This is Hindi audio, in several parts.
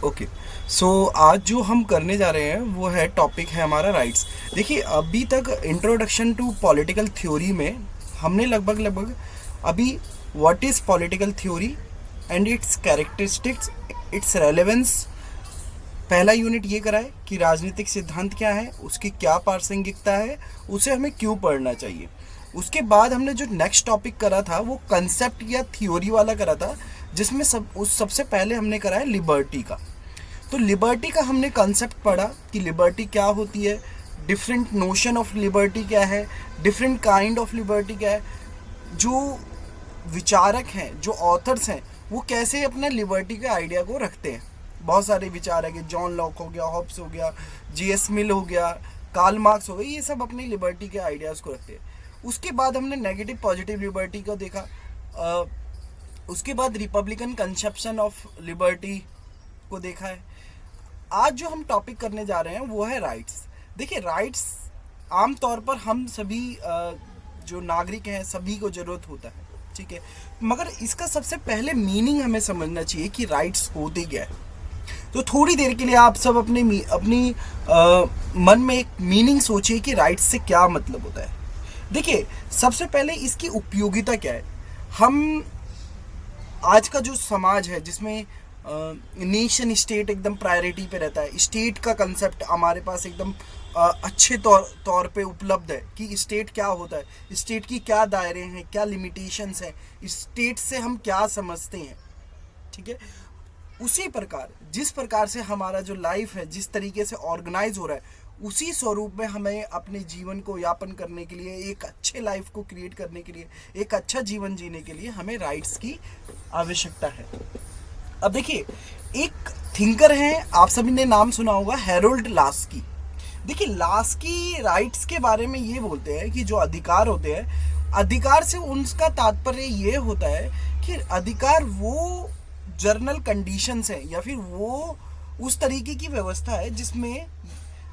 ओके। सो आज जो हम करने जा रहे हैं वो है, टॉपिक है हमारा राइट्स। देखिए, अभी तक इंट्रोडक्शन टू पॉलिटिकल थ्योरी में हमने लगभग लगभग अभी what is political theory and it's characteristics, it's relevance, पहला यूनिट ये करा है कि राजनीतिक सिद्धांत क्या है, उसकी क्या प्रासंगिकता है, उसे हमें क्यों पढ़ना चाहिए। उसके बाद हमने जो नेक्स्ट टॉपिक करा था वो कंसेप्ट या थ्योरी वाला करा था, जिसमें सबसे पहले हमने करा है लिबर्टी का। तो लिबर्टी का हमने कंसेप्ट पढ़ा कि लिबर्टी क्या होती है, डिफरेंट नोशन ऑफ लिबर्टी क्या है, डिफरेंट काइंड ऑफ लिबर्टी क्या है, जो विचारक हैं, जो ऑथर्स हैं, वो कैसे अपने लिबर्टी के आइडिया को रखते हैं। बहुत सारे विचारक हैं, जॉन लॉक हो गया, हॉब्स हो गया, जीएस मिल हो गया, कार्ल मार्क्स हो गए, ये सब अपनी लिबर्टी के आइडियाज़ को रखते हैं। उसके बाद हमने नेगेटिव पॉजिटिव लिबर्टी को देखा। उसके बाद रिपब्लिकन कंसेप्शन ऑफ लिबर्टी को देखा है। आज जो हम टॉपिक करने जा रहे हैं वो है राइट्स। देखिए, राइट्स आमतौर पर हम सभी जो नागरिक हैं सभी को ज़रूरत होता है, ठीक है, मगर इसका सबसे पहले मीनिंग हमें समझना चाहिए कि राइट्स होते क्या है। तो थोड़ी देर के लिए आप सब अपनी मन में एक मीनिंग सोचिए कि राइट्स से क्या मतलब होता है। देखिए, सबसे पहले इसकी उपयोगिता क्या है। हम आज का जो समाज है जिसमें नेशन स्टेट एकदम प्रायोरिटी पे रहता है, स्टेट का कंसेप्ट हमारे पास एकदम अच्छे तौर पे उपलब्ध है कि स्टेट क्या होता है, स्टेट की क्या दायरे हैं, क्या लिमिटेशंस हैं, स्टेट से हम क्या समझते हैं, ठीक है। उसी प्रकार जिस प्रकार से हमारा जो लाइफ है जिस तरीके से ऑर्गेनाइज हो रहा है, उसी स्वरूप में हमें अपने जीवन को यापन करने के लिए, एक अच्छे लाइफ को क्रिएट करने के लिए, एक अच्छा जीवन जीने के लिए हमें राइट्स की आवश्यकता है। अब देखिए, एक थिंकर हैं, आप सभी ने नाम सुना होगा, हैरोल्ड लास्की। देखिए, लास्की राइट्स के बारे में ये बोलते हैं कि जो अधिकार होते हैं, अधिकार से उनका तात्पर्य ये होता है कि अधिकार वो जर्नल कंडीशंस हैं या फिर वो उस तरीके की व्यवस्था है जिसमें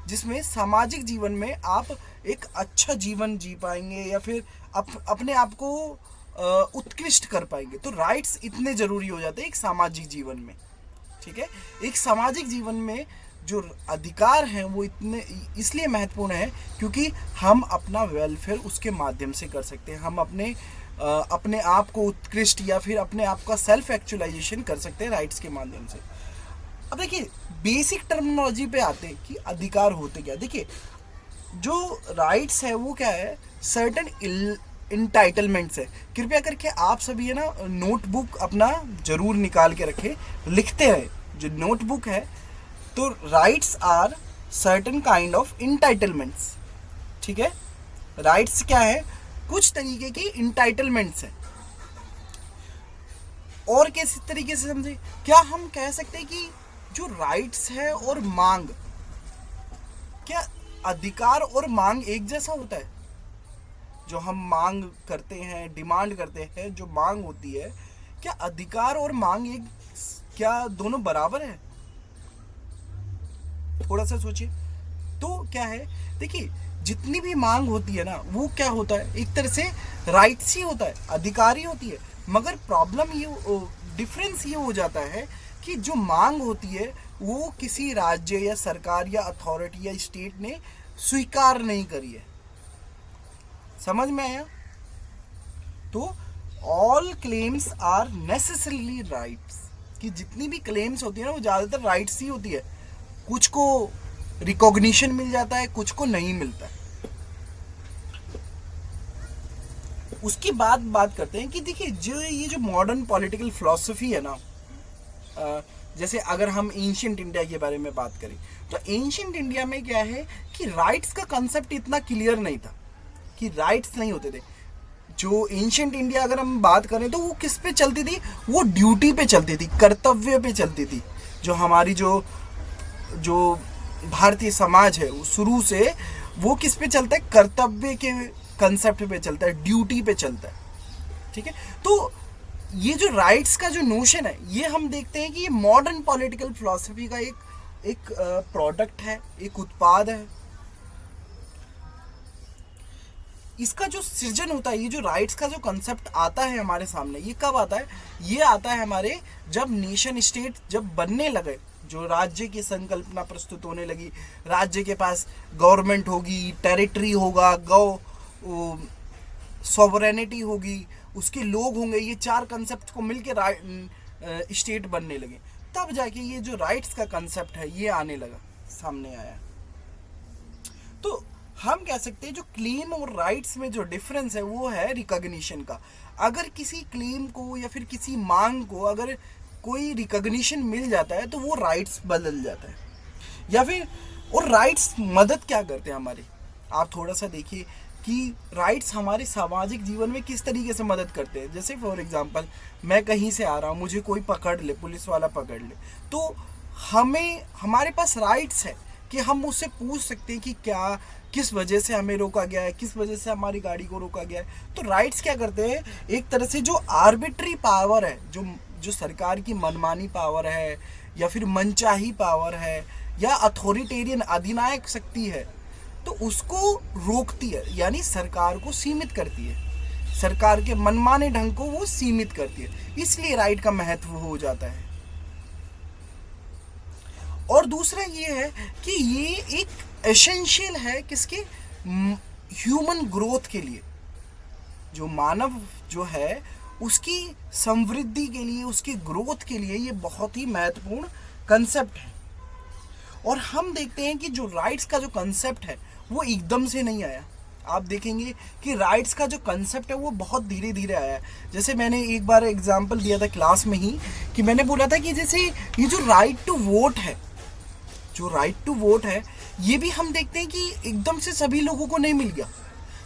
जिसमें सामाजिक जीवन में आप एक अच्छा जीवन जी पाएंगे या फिर अपने आप को उत्कृष्ट कर पाएंगे। तो राइट्स इतने ज़रूरी हो जाते हैं एक सामाजिक जीवन में, ठीक है। एक सामाजिक जीवन में जो अधिकार हैं वो इतने इसलिए महत्वपूर्ण है क्योंकि हम अपना वेलफेयर उसके माध्यम से कर सकते हैं। हम अपने आप को उत्कृष्ट या फिर अपने आप का सेल्फ एक्चुअलाइजेशन कर सकते हैं राइट्स के माध्यम से। अब देखिए, बेसिक टर्मिनोलॉजी पे आते हैं कि अधिकार होते क्या। देखिए, जो राइट्स है वो क्या है, सर्टेन इंटाइटलमेंट्स है। कृपया करके आप सभी है ना नोटबुक अपना जरूर निकाल के रखें, लिखते रहे जो नोटबुक है। तो rights are certain kind of entitlements, ठीक है। राइट्स क्या है, कुछ तरीके की इंटाइटलमेंट्स हैं। और किस तरीके से समझे, क्या हम कह सकते हैं कि जो राइट्स है और मांग, क्या अधिकार और मांग एक जैसा होता है। जो हम मांग करते हैं, डिमांड करते हैं, जो मांग होती है, क्या अधिकार और मांग एक, क्या दोनों बराबर है? थोड़ा सा सोचिए। तो क्या है, देखिए, जितनी भी मांग होती है ना वो क्या होता है, एक तरह से राइट्स ही होता है, अधिकार ही होती है। मगर प्रॉब्लम ये, डिफरेंस ये हो जाता है कि जो मांग होती है वो किसी राज्य या सरकार या अथॉरिटी या स्टेट ने स्वीकार नहीं करी है। समझ में आया? तो all claims are necessarily rights, कि जितनी भी क्लेम्स होती है ना वो ज़्यादातर राइट्स ही होती है। कुछ को रिकॉग्निशन मिल जाता है, कुछ को नहीं मिलता है। उसकी बात करते हैं कि देखिए, जो मॉडर्न पॉलिटिकल फिलॉसफी है ना, जैसे अगर हम एंशिएंट इंडिया के बारे में बात करें तो एंशिएंट इंडिया में क्या है कि राइट्स का कंसेप्ट इतना क्लियर नहीं था, कि राइट्स नहीं होते थे। जो एंशिएंट इंडिया अगर हम बात करें तो वो किस पे चलती थी, वो ड्यूटी पे चलती थी, कर्तव्य पे चलती थी। जो हमारी जो भारतीय समाज है वो शुरू से वो किस पे चलता है, कर्तव्य के कंसेप्ट पे चलता है, ड्यूटी पे चलता है, ठीक है। तो ये जो राइट्स का जो नोशन है, ये हम देखते हैं कि ये मॉडर्न पॉलिटिकल फिलॉसफी का एक प्रोडक्ट है, एक उत्पाद है। इसका जो सृजन होता है, ये जो राइट्स का जो कंसेप्ट आता है हमारे सामने, ये कब आता है? ये आता है हमारे जब नेशन स्टेट जब बनने लगे, जो राज्य की संकल्पना प्रस्तुत होने लगी, राज्य के पास गवर्नमेंट होगी, टेरिटरी होगा, गौ सॉवरेनिटी होगी, उसके लोग होंगे, ये चार कंसेप्ट को मिलकर स्टेट बनने लगे। तब जाके ये जो राइट्स का कंसेप्ट है ये आने लगा, सामने आया। तो हम कह सकते हैं जो क्लेम और राइट्स में जो डिफरेंस है वो है रिकॉग्निशन का। अगर किसी क्लेम को या फिर किसी मांग को अगर कोई रिकॉग्निशन मिल जाता है तो वो राइट्स बदल जाता है। या फिर और राइट्स मदद क्या करते हैं हमारी, आप थोड़ा सा देखिए कि राइट्स हमारे सामाजिक जीवन में किस तरीके से मदद करते हैं। जैसे फॉर एग्जांपल मैं कहीं से आ रहा हूँ, मुझे कोई पकड़ ले, पुलिस वाला पकड़ ले, तो हमारे पास राइट्स है कि हम उससे पूछ सकते हैं कि क्या किस वजह से हमें रोका गया है, किस वजह से हमारी गाड़ी को रोका गया है। तो राइट्स क्या करते हैं, एक तरह से जो आर्बिट्री पावर है, जो सरकार की मनमानी पावर है या फिर मनचाही पावर है या अथॉरिटेरियन अधिनायक शक्ति है, तो उसको रोकती है, यानी सरकार को सीमित करती है, सरकार के मनमाने ढंग को वो सीमित करती है। इसलिए राइट का महत्व हो जाता है। और दूसरा ये है कि ये एक एसेंशियल है किसके, ह्यूमन ग्रोथ के लिए। जो मानव जो है उसकी समृद्धि के लिए, उसकी ग्रोथ के लिए ये बहुत ही महत्वपूर्ण कंसेप्ट है। और हम देखते हैं कि जो राइट्स का जो कंसेप्ट है वो एकदम से नहीं आया। आप देखेंगे कि राइट्स का जो कंसेप्ट है वो बहुत धीरे धीरे आया है। जैसे मैंने एक बार एग्जांपल दिया था क्लास में ही कि मैंने बोला था कि जैसे ये जो राइट टू वोट है, जो राइट टू वोट है, ये भी हम देखते हैं कि एकदम से सभी लोगों को नहीं मिल गया।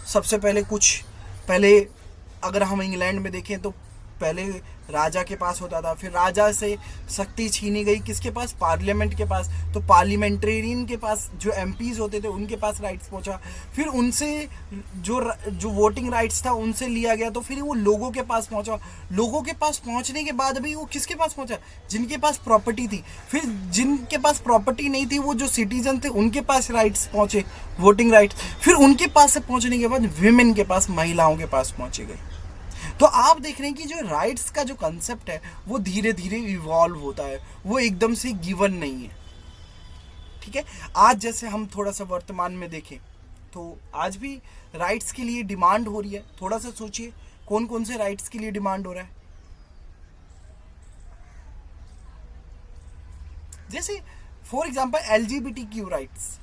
सबसे पहले अगर हम इंग्लैंड में देखें तो पहले राजा के पास होता था, फिर राजा से शक्ति छीनी गई किसके पास, पार्लियामेंट के पास। तो पार्लियामेंटेरियन के पास जो एमपीज होते थे उनके पास राइट्स पहुंचा, फिर उनसे जो वोटिंग राइट्स था उनसे लिया गया, तो फिर वो लोगों के पास पहुंचा। लोगों के पास पहुंचने के बाद भी वो किसके पास पहुंचा, जिनके पास प्रॉपर्टी थी। फिर जिनके पास प्रॉपर्टी नहीं थी, वो जो सिटीजन थे, उनके पास राइट्स पहुंचे, वोटिंग राइट्स। फिर उनके पास से पहुंचने के बाद विमेन के पास, महिलाओं के पास पहुंचे गए। तो आप देख रहे हैं कि जो राइट्स का जो कंसेप्ट है वो धीरे धीरे इवॉल्व होता है, वो एकदम से गिवन नहीं है। ठीक है, आज जैसे हम थोड़ा सा वर्तमान में देखें तो आज भी राइट्स के लिए डिमांड हो रही है। थोड़ा सा सोचिए कौन कौन से राइट्स के लिए डिमांड हो रहा है। जैसे फॉर एग्जांपल LGBTQ राइट्स,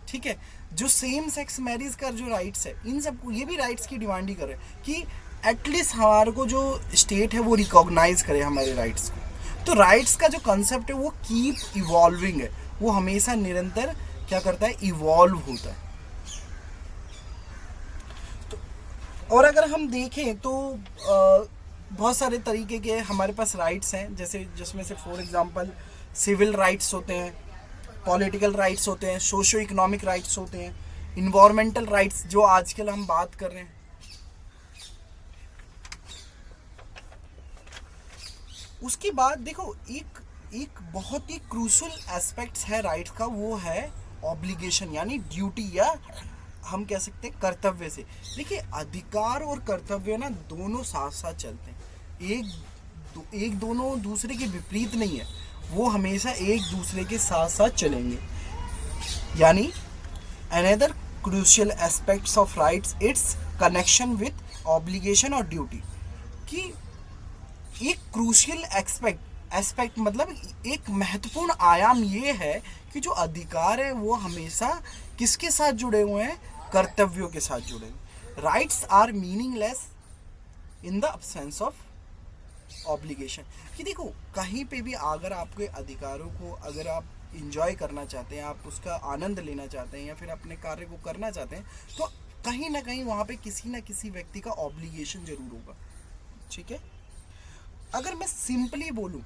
ठीक है, जो सेम सेक्स मैरिज का जो राइट्स है, इन सबको ये भी राइट्स की डिमांड ही कर रहे हैं कि एटलीस्ट हमारे को जो स्टेट है वो रिकॉग्नाइज करे हमारे राइट्स को। तो राइट्स का जो कंसेप्ट है वो कीप इवॉल्विंग है, वो हमेशा निरंतर क्या करता है, इवॉल्व होता है। तो और अगर हम देखें तो बहुत सारे तरीके के हमारे पास राइट्स हैं, जैसे जिसमें से फॉर एग्जांपल सिविल राइट्स होते हैं, पॉलिटिकल राइट्स होते हैं, सोशो इकोनॉमिक राइट्स होते हैं, इन्वायरमेंटल राइट्स जो आजकल हम बात कर रहे हैं। उसके बाद देखो एक बहुत ही क्रूशियल एस्पेक्ट्स है राइट्स का, वो है ऑब्लिगेशन यानी ड्यूटी, या हम कह सकते हैं कर्तव्य से। देखिए अधिकार और कर्तव्य ना दोनों साथ साथ चलते हैं, एक दोनों दूसरे के विपरीत नहीं है, वो हमेशा एक दूसरे के साथ साथ चलेंगे। यानी another crucial aspects of rights it's connection with obligation और ड्यूटी। कि एक क्रूशियल एस्पेक्ट मतलब एक महत्वपूर्ण आयाम ये है कि जो अधिकार है वो हमेशा किसके साथ जुड़े हुए हैं, कर्तव्यों के साथ जुड़े हुए। Rights are meaningless in the absence of obligation. कि देखो कहीं पे भी अगर आपके अधिकारों को अगर आप इंजॉय करना चाहते हैं, आप उसका आनंद लेना चाहते हैं या फिर अपने कार्य को करना चाहते हैं, तो कहीं ना कहीं वहाँ पे किसी ना किसी व्यक्ति का ऑब्लिगेशन जरूर होगा। ठीक है, अगर मैं सिंपली बोलूं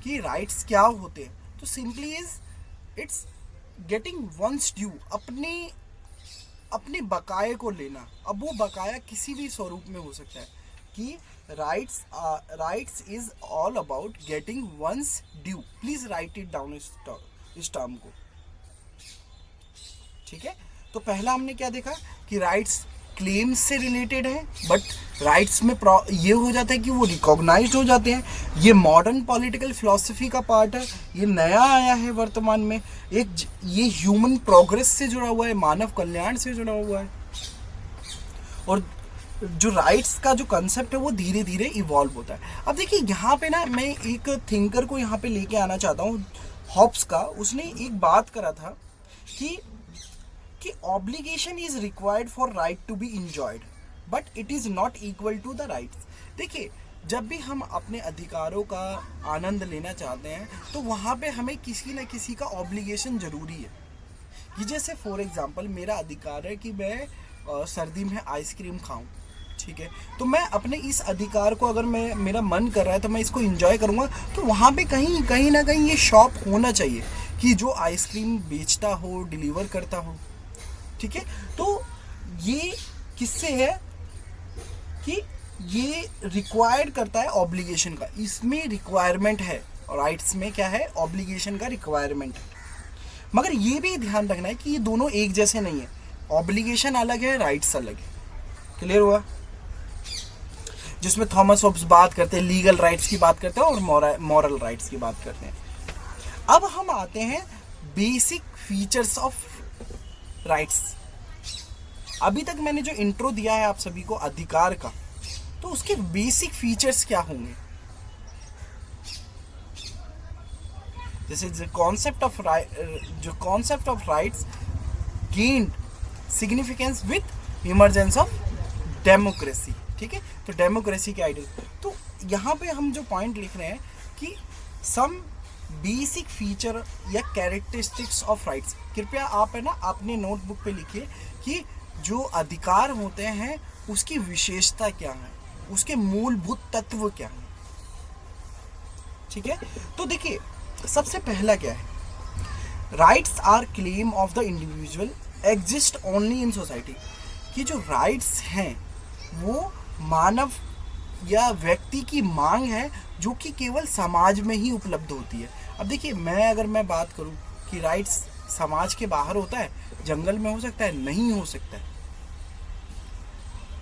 कि राइट्स क्या होते हैं, तो simply it's getting one's due, अपने बकाये को लेना। अब वो बकाया किसी भी स्वरूप में हो सकता है कि rights is all about getting one's due. Please write it down इस टर्म को। ठीक है, तो पहला हमने क्या देखा कि राइट्स क्लेम्स से रिलेटेड है, बट राइट्स में ये हो जाता है कि वो रिकॉग्नाइज्ड हो जाते हैं। ये मॉडर्न पॉलिटिकल फिलॉसफी का पार्ट है, ये नया आया है वर्तमान में। ये ह्यूमन प्रोग्रेस से जुड़ा हुआ है, मानव कल्याण से जुड़ा हुआ है। और जो राइट्स का जो कंसेप्ट है वो धीरे धीरे इवॉल्व होता है। अब देखिए यहाँ पे ना मैं एक थिंकर को यहाँ पे लेके आना चाहता हूँ, हॉब्स का। उसने एक बात करा था कि obligation is required for right to be enjoyed but it is not equal to the rights. देखिए जब भी हम अपने अधिकारों का आनंद लेना चाहते हैं तो वहाँ पे हमें किसी न किसी का ऑब्लिगेशन ज़रूरी है। कि जैसे फॉर एग्जांपल मेरा अधिकार है कि मैं सर्दी में आइसक्रीम खाऊं, ठीक है, तो मैं अपने इस अधिकार को, अगर मैं मेरा मन कर रहा है तो मैं इसको एंजॉय करूंगा, तो वहाँ पे कहीं ना कहीं ये शॉप होना चाहिए कि जो आइसक्रीम बेचता हो, डिलीवर करता हो, ठीक है। तो ये किससे है कि ये रिक्वायर्ड करता है ऑब्लिगेशन का, इसमें रिक्वायरमेंट है। राइट्स में क्या है, ऑब्लिगेशन का रिक्वायरमेंट है। मगर ये भी ध्यान रखना है कि ये दोनों एक जैसे नहीं है, ऑब्लिगेशन अलग है, राइट्स अलग है। क्लियर हुआ? जिसमें थॉमस हॉब्स बात करते हैं लीगल राइट्स की बात करते हैं और मॉरल राइट्स की बात करते हैं। अब हम आते हैं बेसिक फीचर्स ऑफ राइट्स। अभी तक मैंने जो इंट्रो दिया है आप सभी को अधिकार का, तो उसके बेसिक फीचर्स क्या होंगे? जैसे जो concept of rights gained significance with emergence of democracy, ठीक है। तो डेमोक्रेसी के आइडियल, तो यहाँ पे हम जो पॉइंट लिख रहे हैं कि सम बेसिक फीचर या कैरेक्टरिस्टिक्स ऑफ राइट्स। कृपया आप है ना अपने नोटबुक पे लिखिए कि जो अधिकार होते हैं उसकी विशेषता क्या है, उसके मूलभूत तत्व क्या है, ठीक है। तो देखिए सबसे पहला क्या है, rights are claim of the individual exist only in society. कि जो राइट्स हैं वो मानव या व्यक्ति की मांग है जो कि केवल समाज में ही उपलब्ध होती है। अब देखिए अगर मैं बात करूं कि राइट्स समाज के बाहर होता है, जंगल में हो सकता है, नहीं हो सकता है।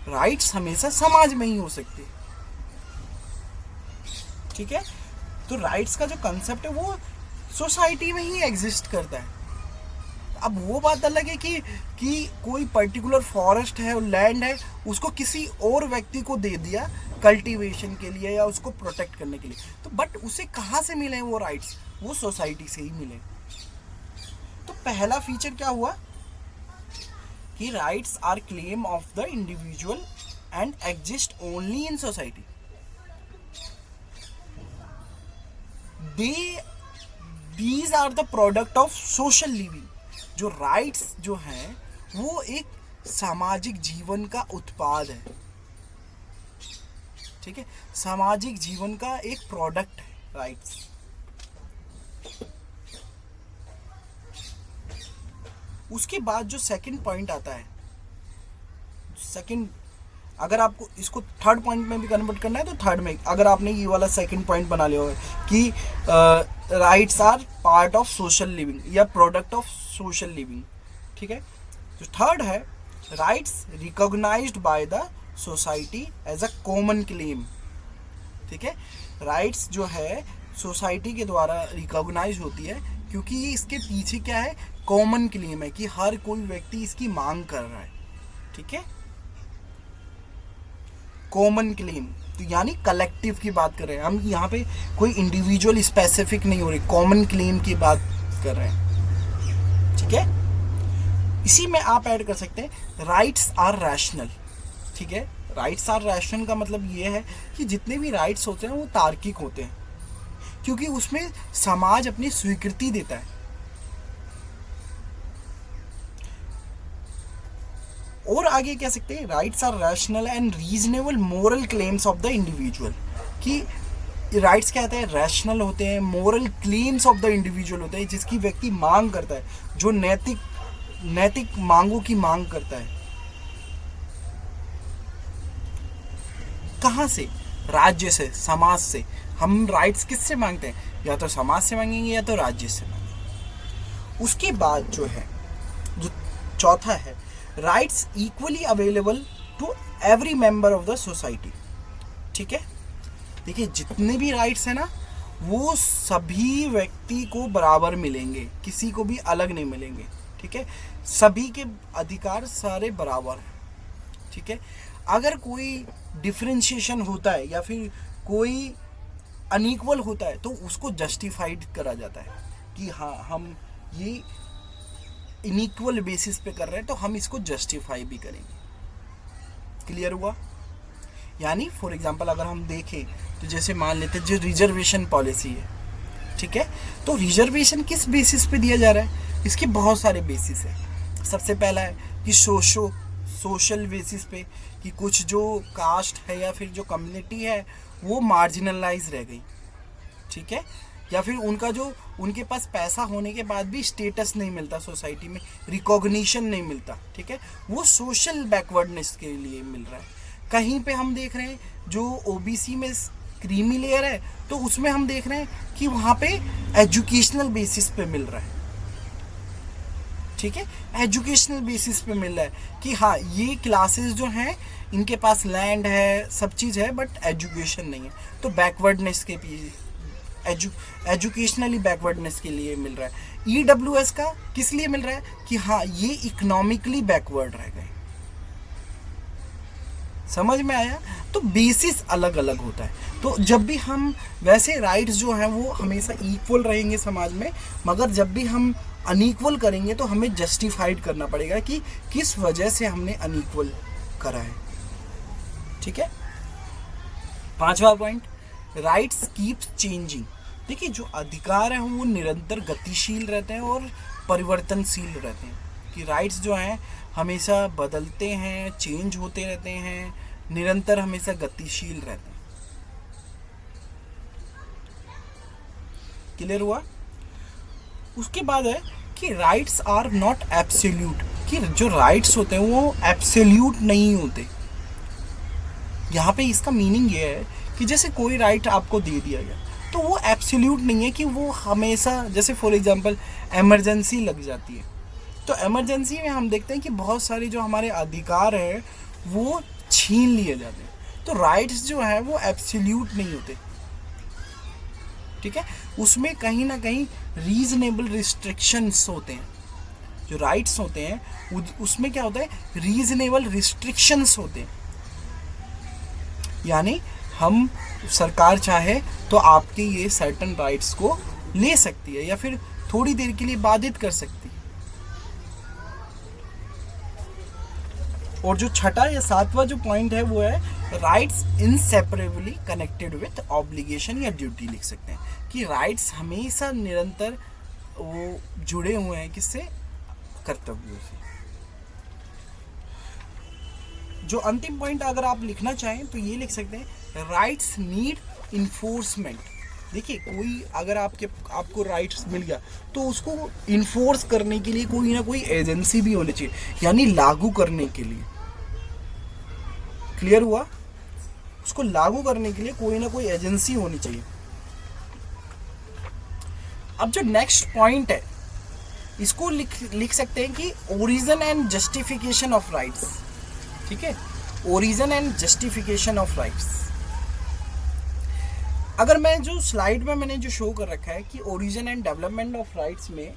राइट्स हमेशा समाज में ही हो सकती है, ठीक है। तो राइट्स का जो कंसेप्ट है वो सोसाइटी में ही एग्जिस्ट करता है। अब वो बात अलग है कि कोई पर्टिकुलर फॉरेस्ट है और लैंड है, उसको किसी और व्यक्ति को दे दिया कल्टीवेशन के लिए या उसको प्रोटेक्ट करने के लिए, तो बट उसे कहाँ से मिले वो राइट्स? वो सोसाइटी से ही मिले। तो पहला फीचर क्या हुआ कि rights are claim of the individual and exist only in society. These are the product of social living. जो राइट्स जो हैं वो एक सामाजिक जीवन का उत्पाद है, ठीक है, सामाजिक जीवन का एक प्रोडक्ट है राइट्स। उसके बाद जो सेकंड पॉइंट आता है, अगर आपको इसको थर्ड पॉइंट में भी कन्वर्ट करना है तो थर्ड में, अगर आपने ये वाला सेकंड पॉइंट बना लिया होगा कि rights are part of social living या प्रोडक्ट ऑफ सोशल लिविंग, ठीक है। जो थर्ड है, rights recognized by the society as a common claim, ठीक है। राइट्स जो है सोसाइटी के द्वारा रिकॉग्नाइज होती है क्योंकि ये इसके पीछे क्या है, कॉमन क्लेम है कि हर कोई व्यक्ति इसकी मांग कर रहा है, ठीक है। कॉमन क्लेम तो यानी कलेक्टिव की बात कर रहे हैं हम यहाँ पे, कोई इंडिविजुअल स्पेसिफिक नहीं हो रही, कॉमन क्लेम की बात कर रहे हैं, ठीक है। इसी में आप ऐड कर सकते हैं राइट्स आर रैशनल, ठीक है। राइट्स आर रैशनल का मतलब ये है कि जितने भी राइट्स होते हैं वो तार्किक होते हैं क्योंकि उसमें समाज अपनी स्वीकृति देता है। और आगे कह सकते हैं rights are rational and reasonable moral claims of the individual. कि राइट्स क्या होते हैं, रैशनल होते हैं, moral claims of the individual होते हैं, जिसकी व्यक्ति मांग करता है, जो नैतिक मांगों की मांग करता है। कहाँ से? राज्य से, समाज से। हम राइट्स किससे मांगते हैं? या तो समाज से मांगेंगे या तो राज्य से मांगेंगे। उसके बाद जो है, जो चौथा है, rights equally available to every member of the society. ठीक है, देखिए जितने भी राइट्स है ना वो सभी व्यक्ति को बराबर मिलेंगे, किसी को भी अलग नहीं मिलेंगे। ठीक है, सभी के अधिकार सारे बराबर हैं। ठीक है, अगर कोई डिफरेंशिएशन होता है या फिर कोई अनइक्वल होता है तो उसको जस्टिफाइड करा जाता है कि हाँ हम ये इनइक्वल बेसिस पे कर रहे हैं तो हम इसको जस्टिफाई भी करेंगे। क्लियर हुआ? यानी फॉर एग्जांपल अगर हम देखें तो जैसे मान लेते हैं जो रिजर्वेशन पॉलिसी है, ठीक है, तो रिजर्वेशन किस बेसिस पे दिया जा रहा है? इसके बहुत सारे बेसिस है। सबसे पहला है कि सोशल बेसिस पे, कि कुछ जो कास्ट है या फिर जो कम्युनिटी है वो मार्जिनलाइज रह गई। ठीक है, या फिर उनका जो उनके पास पैसा होने के बाद भी स्टेटस नहीं मिलता सोसाइटी में, रिकॉग्निशन नहीं मिलता। ठीक है, वो सोशल बैकवर्डनेस के लिए मिल रहा है। कहीं पे हम देख रहे हैं जो ओबीसी में क्रीमी लेयर है तो उसमें हम देख रहे हैं कि वहाँ पे एजुकेशनल बेसिस पे मिल रहा है। ठीक है, एजुकेशनल बेसिस पे मिल रहा है कि हाँ ये क्लासेस जो हैं इनके पास लैंड है, सब चीज़ है, बट एजुकेशन नहीं है, तो बैकवर्डनेस के एजुकेशनली बैकवर्डनेस के लिए मिल रहा है। ईडब्ल्यूएस का किस लिए मिल रहा है कि हाँ ये इकोनॉमिकली बैकवर्ड रह गए। समझ में आया? तो बेसिस अलग अलग होता है। तो जब भी हम वैसे राइट्स जो हैं वो हमेशा इक्वल रहेंगे समाज में, मगर जब भी हम अनइक्वल करेंगे तो हमें जस्टिफाइड करना पड़ेगा कि किस वजह से हमने अनइक्वल करा है। ठीक है, 5वां पॉइंट, राइट्स कीप्स चेंजिंग। देखिए जो अधिकार हैं वो निरंतर गतिशील रहते हैं और परिवर्तनशील रहते हैं, कि राइट्स जो हैं हमेशा बदलते हैं, चेंज होते रहते हैं, निरंतर हमेशा गतिशील रहते हैं। क्लियर हुआ? उसके बाद है कि राइट्स आर नॉट एब्सोल्यूट, कि जो राइट्स होते हैं वो एब्सोल्यूट नहीं होते। यहाँ पे इसका मीनिंग ये है कि जैसे कोई राइट आपको दे दिया गया तो वो एब्सोल्यूट नहीं है कि वो हमेशा, जैसे फॉर एग्जांपल इमरजेंसी लग जाती है तो इमरजेंसी में हम देखते हैं कि बहुत सारे जो हमारे अधिकार हैं वो छीन लिए जाते हैं। तो राइट्स जो है वो एब्सोल्यूट नहीं होते। ठीक है, उसमें कहीं ना कहीं रीजनेबल रिस्ट्रिक्शंस होते हैं। जो राइट्स होते हैं उसमें क्या होता है, रीजनेबल रिस्ट्रिक्शंस होते हैं। यानी हम सरकार चाहे तो आपके ये सर्टन राइट्स को ले सकती है या फिर थोड़ी देर के लिए बाधित कर सकती है। और जो छठा या 7वां जो पॉइंट है वो है राइट्स इनसेपरेबली कनेक्टेड विथ ऑब्लिगेशन या ड्यूटी। लिख सकते हैं कि राइट्स हमेशा निरंतर वो जुड़े हुए हैं किससे, कर्तव्यों से। जो अंतिम पॉइंट अगर आप लिखना चाहें तो ये लिख सकते हैं, राइट्स नीड इन्फोर्समेंट। देखिए कोई अगर आपको राइट्स मिल गया तो उसको इन्फोर्स करने के लिए कोई ना कोई एजेंसी भी होनी चाहिए, यानी लागू करने के लिए। क्लियर हुआ? उसको लागू करने के लिए कोई ना कोई एजेंसी होनी चाहिए। अब जो नेक्स्ट पॉइंट है इसको लिख सकते हैं कि origin and justification of rights. ठीक है, origin and justification of rights. अगर मैं जो स्लाइड में मैंने जो शो कर रखा है कि origin and development of rights में,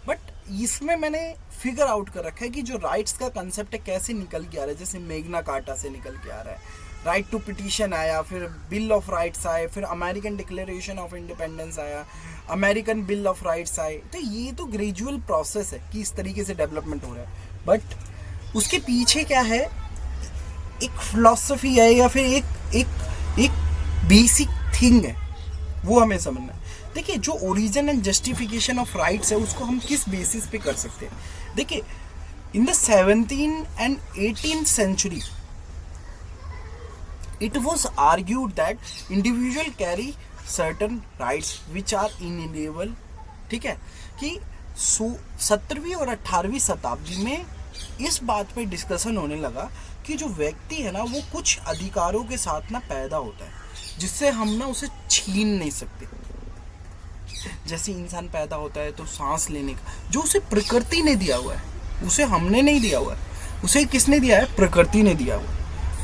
बट इसमें मैंने फिगर आउट कर रखा है कि जो राइट्स का कंसेप्ट है कैसे निकल के आ रहा है। जैसे मैग्ना कार्टा से निकल के आ रहा है, राइट टू पिटीशन आया, फिर बिल ऑफ राइट्स आए, फिर अमेरिकन डिक्लेरेशन ऑफ इंडिपेंडेंस आया, अमेरिकन बिल ऑफ राइट्स आए। तो ये तो ग्रेजुअल प्रोसेस है कि इस तरीके से डेवलपमेंट हो रहा है, बट उसके पीछे क्या है, एक फिलॉसफी है या फिर एक बेसिक थिंग है, वो हमें समझना है। देखिए जो origin and justification of rights है उसको हम किस बेसिस पे कर सकते हैं। देखिए in the 17th and 18th century it was argued that individual carry certain rights which are inalienable। ठीक है, कि 17वीं और 18वीं शताब्दी में इस बात पे डिस्कशन होने लगा कि जो व्यक्ति है ना वो कुछ अधिकारों के साथ ना पैदा होता है जिससे हम ना उसे छीन नहीं सकते। जैसे इंसान पैदा होता है तो सांस लेने का जो उसे प्रकृति ने दिया हुआ है, उसे हमने नहीं दिया हुआ है, उसे किसने दिया है? प्रकृति ने दिया वो।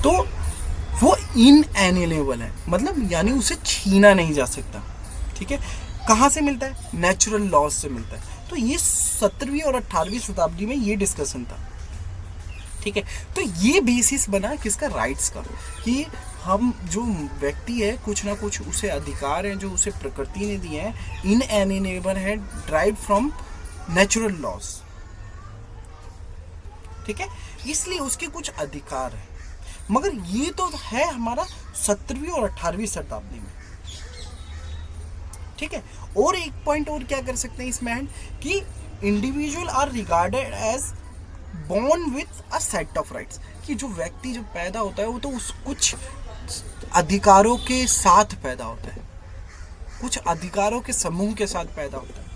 तो वो इनएलिएनेबल है, मतलब यानी उसे छीना नहीं जा सकता। ठीक है, कहाँ से मिलता है? नेचुरल लॉज से मिलता है। तो ये 17वीं और 18वीं शताब्दी में ये डिस्कशन था। ठीक है, तो ये बेसिस बना किसका? राइट्स का, कि हम जो व्यक्ति है कुछ ना कुछ उसे अधिकार हैं जो उसे प्रकृति ने दिए हैं, इनएलिएनेबल है, ड्राइव फ्रॉम नेचुरल लॉज। ठीक है, इसलिए उसके कुछ अधिकार है। मगर ये तो है हमारा 17वीं और 18वीं शताब्दी में। ठीक है, और एक पॉइंट और क्या कर सकते हैं इसमें ऐड, कि individual are regarded as born with a set of rights, कि जो व्यक्ति जो पैदा होता है वो तो उस कुछ अधिकारों के साथ पैदा होता है, कुछ अधिकारों के समूह के साथ पैदा होता है।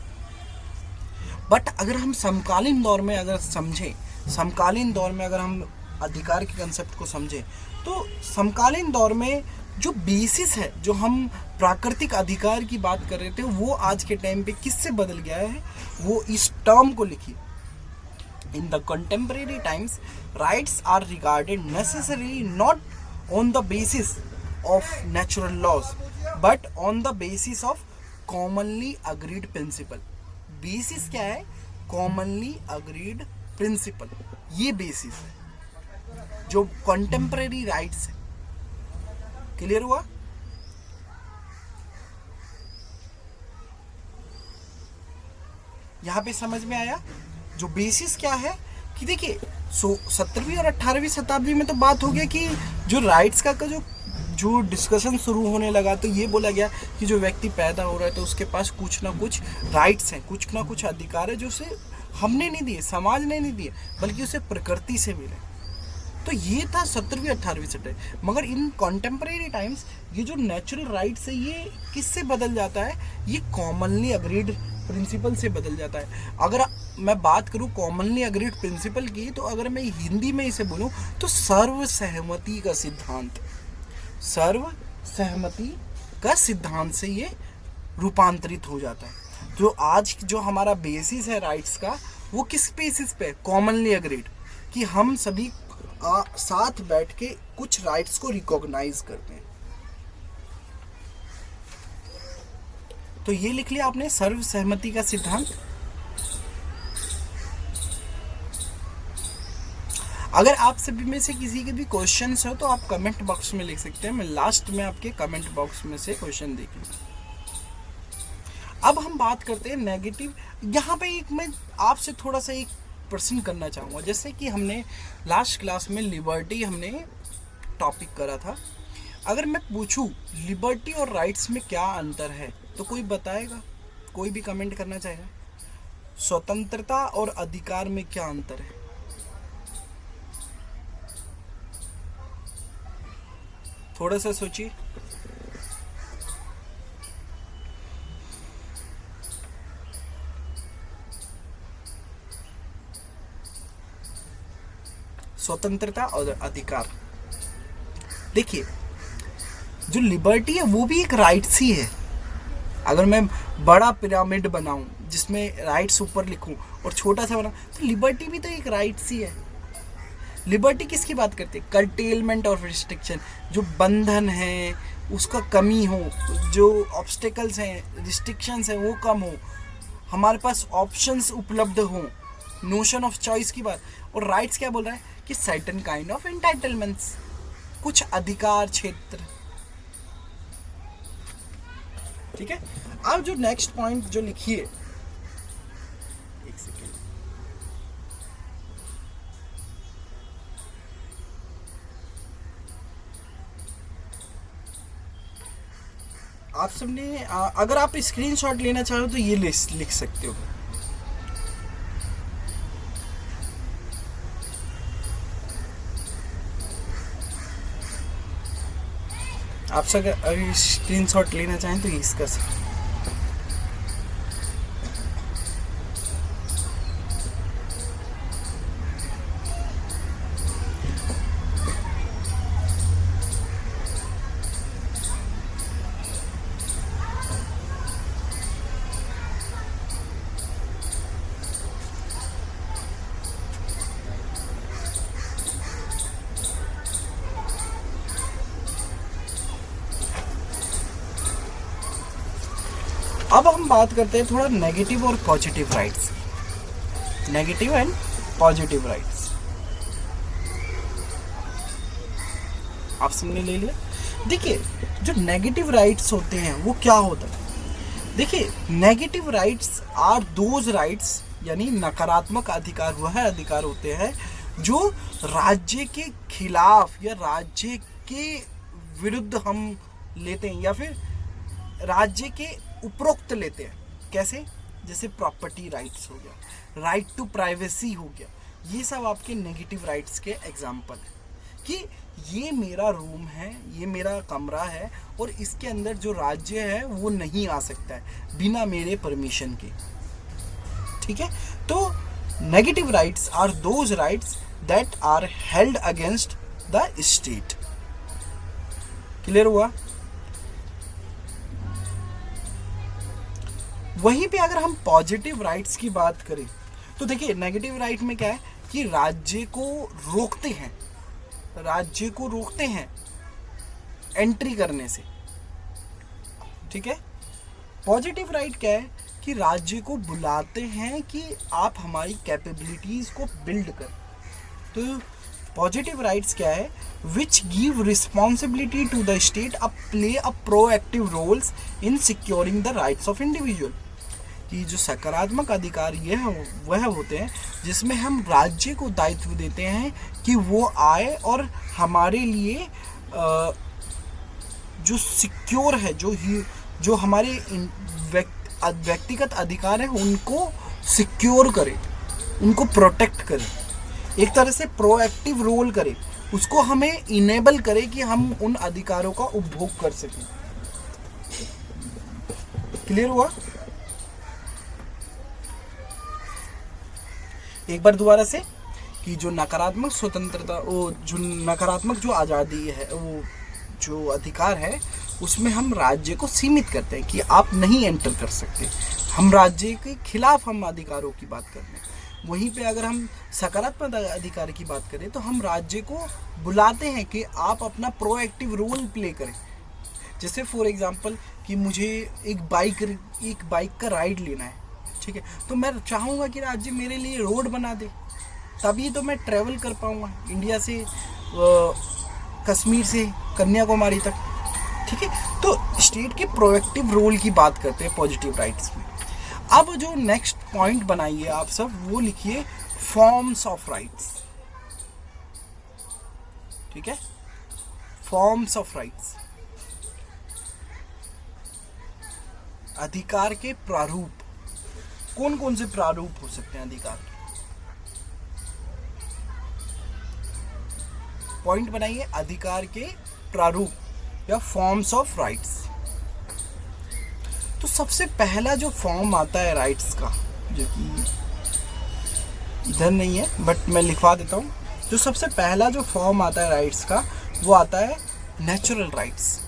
बट अगर हम समकालीन दौर में अगर समझें, समकालीन दौर में अगर हम अधिकार के कंसेप्ट को समझें, तो समकालीन दौर में जो बेसिस है, जो हम प्राकृतिक अधिकार की बात कर रहे थे, वो आज के टाइम पे किससे बदल गया है? वो इस टर्म को लिखिए, in the contemporary times rights are regarded necessary not on the basis of natural laws but on the basis of commonly agreed principle. Basis क्या है? कॉमनली अग्रीड प्रिंसिपल, ये बेसिस है जो कंटेम्परेरी राइट्स है। क्लियर हुआ? यहां पे समझ में आया जो बेसिस क्या है? कि देखिए 17वीं और 18वीं शताब्दी में तो बात हो गया कि जो राइट्स का जो डिस्कशन शुरू होने लगा, तो ये बोला गया कि जो व्यक्ति पैदा हो रहा है तो उसके पास कुछ ना कुछ राइट्स हैं, कुछ ना कुछ अधिकार है जो उसे हमने नहीं दिए, समाज ने नहीं दिए, बल्कि उसे प्रकृति से मिले। तो ये था 17वीं 18वीं शताब्दी। मगर इन कॉन्टेम्परेरी टाइम्स ये जो नेचुरल राइट्स है ये किससे बदल जाता है? ये कॉमनली अग्रीड प्रिंसिपल से बदल जाता है। अगर मैं बात करूँ कॉमनली अग्रीड प्रिंसिपल की, तो अगर मैं हिंदी में इसे बोलूँ तो सर्वसहमति का सिद्धांत, सर्वसहमति का सिद्धांत से ये रूपांतरित हो जाता है। जो आज जो हमारा बेसिस है राइट्स का, वो किस बेसिस पे? कॉमनली अग्रीड, कि हम सभी साथ बैठ के कुछ राइट्स को रिकॉग्नाइज करते हैं। तो ये लिख लिया आपने, सर्वसहमति का सिद्धांत। अगर आप सभी में से किसी के भी क्वेश्चंस हो तो आप कमेंट बॉक्स में लिख सकते हैं, मैं लास्ट में आपके कमेंट बॉक्स में से क्वेश्चन देख लूँगा। अब हम बात करते हैं नेगेटिव। यहाँ पे एक मैं आपसे थोड़ा सा एक प्रश्न करना चाहूँगा। जैसे कि हमने लास्ट क्लास में लिबर्टी हमने टॉपिक करा था। अगर मैं पूछूं लिबर्टी और राइट्स में क्या अंतर है, तो कोई बताएगा? कोई भी कमेंट करना चाहेगा? स्वतंत्रता और अधिकार में क्या अंतर है? थोड़ा सा सोचिए। स्वतंत्रता और अधिकार। देखिए, जो लिबर्टी है वो भी एक राइट्स ही है। अगर मैं बड़ा पिरामिड बनाऊं जिसमें राइट्स ऊपर लिखूं और छोटा सा बनाऊं, तो लिबर्टी भी तो एक राइट्स ही है। लिबर्टी किसकी बात करते हैं? कर्टेलमेंट और रिस्ट्रिक्शन, जो बंधन है उसका कमी हो, जो ऑब्स्टेकल्स हैं, रिस्ट्रिक्शंस हैं वो कम हो, हमारे पास ऑप्शंस उपलब्ध हो, नोशन ऑफ चॉइस की बात। और राइट्स क्या बोल रहा है? कि सर्टेन काइंड ऑफ एंटाइटलमेंट्स, कुछ अधिकार क्षेत्र। ठीक है, अब जो नेक्स्ट पॉइंट जो लिखिए, एक सेकेंड, आप सबने अगर आप स्क्रीनशॉट लेना चाहो तो ये लिख सकते हो। आप सब अगर स्क्रीनशॉट लेना चाहें तो इसका अब हम बात करते हैं थोड़ा नेगेटिव और positive rights, negative and positive rights. आप सबने ले लिया। देखिए जो नेगेटिव राइट्स होते हैं वो क्या होता है, देखिए negative rights are those rights, यानी नकारात्मक अधिकार वह अधिकार होते हैं जो राज्य के खिलाफ या राज्य के विरुद्ध हम लेते हैं या फिर राज्य के उपरोक्त लेते हैं। कैसे? जैसे प्रॉपर्टी राइट्स हो गया, राइट टू प्राइवेसी हो गया, ये सब आपके नेगेटिव राइट्स के एग्जाम्पल हैं कि ये मेरा रूम है, ये मेरा कमरा है और इसके अंदर जो राज्य है वो नहीं आ सकता है बिना मेरे परमिशन के। ठीक है, तो negative rights are those rights that are held against the state. Clear हुआ? वहीं पे अगर हम पॉजिटिव राइट्स की बात करें तो देखिए नेगेटिव राइट में क्या है कि राज्य को रोकते हैं, राज्य को रोकते हैं एंट्री करने से। ठीक है, पॉजिटिव राइट क्या है कि राज्य को बुलाते हैं कि आप हमारी कैपेबिलिटीज को बिल्ड कर। तो पॉजिटिव राइट्स क्या है? Which give responsibility to the state a play a proactive roles in securing the rights of individual. कि जो सकारात्मक अधिकार ये है वह होते हैं जिसमें हम राज्य को दायित्व देते हैं कि वो आए और हमारे लिए जो सिक्योर है, जो हमारे व्यक्तिगत अधिकार हैं उनको सिक्योर करे, उनको प्रोटेक्ट करे, एक तरह से प्रोएक्टिव रोल करे, उसको हमें इनेबल करे कि हम उन अधिकारों का उपभोग कर सकें। क्लियर हुआ? एक बार दोबारा से कि जो नकारात्मक स्वतंत्रता, वो जो नकारात्मक जो आज़ादी है, वो जो अधिकार है उसमें हम राज्य को सीमित करते हैं कि आप नहीं एंटर कर सकते। हम राज्य के खिलाफ हम अधिकारों की बात करते हैं। वहीं पे अगर हम सकारात्मक अधिकार की बात करें तो हम राज्य को बुलाते हैं कि आप अपना प्रोएक्टिव रोल प्ले करें। जैसे फॉर एग्जांपल कि मुझे एक बाइक का राइड लेना है, ठीक है, तो मैं चाहूँगा कि राज्य मेरे लिए रोड बना दे, तभी तो मैं ट्रैवल कर पाऊँगा इंडिया से कश्मीर से कन्याकुमारी तक। ठीक है, तो स्टेट के प्रोएक्टिव रोल की बात करते हैं पॉजिटिव राइट्स में। अब जो नेक्स्ट पॉइंट बनाइए आप सब, वो लिखिए फॉर्म्स ऑफ राइट्स। ठीक है, फॉर्म्स ऑफ राइट्स, अधिकार के प्रारूप। कौन कौन से प्रारूप हो सकते हैं अधिकार के? पॉइंट बनाइए, अधिकार के प्रारूप या फॉर्म्स ऑफ राइट्स। तो सबसे पहला जो फॉर्म आता है राइट्स का, जो कि इधर नहीं है बट मैं लिखवा देता हूँ, जो सबसे पहला जो फॉर्म आता है राइट्स का वो आता है नेचुरल राइट्स।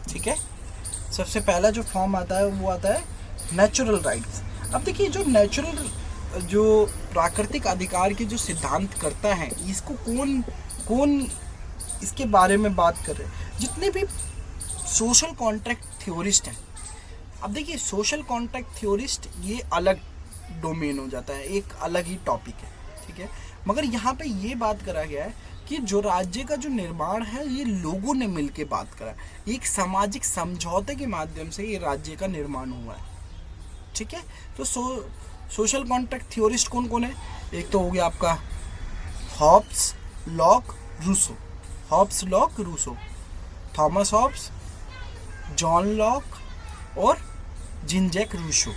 ठीक है, सबसे पहला जो फॉर्म आता है वो आता है नेचुरल राइट्स। अब देखिए जो प्राकृतिक अधिकार के जो सिद्धांत करता है, इसको कौन इसके बारे में बात कर रहे हैं? जितने भी सोशल कॉन्ट्रैक्ट थ्योरिस्ट हैं। अब देखिए सोशल कॉन्ट्रैक्ट थ्योरिस्ट ये अलग डोमेन हो जाता है, एक अलग ही टॉपिक है। ठीक है, मगर यहाँ पे ये बात करा गया है कि जो राज्य का जो निर्माण है ये लोगों ने मिलकर बात करा, एक सामाजिक समझौते के माध्यम से ये राज्य का निर्माण हुआ है। ठीक है, तो सोशल कॉन्ट्रैक्ट थ्योरिस्ट कौन कौन है? एक तो हो गया आपका Hobbes, Locke, Rousseau. Hobbes, Locke, Rousseau, Thomas Hobbes, John Locke और जीन जैक रूसो।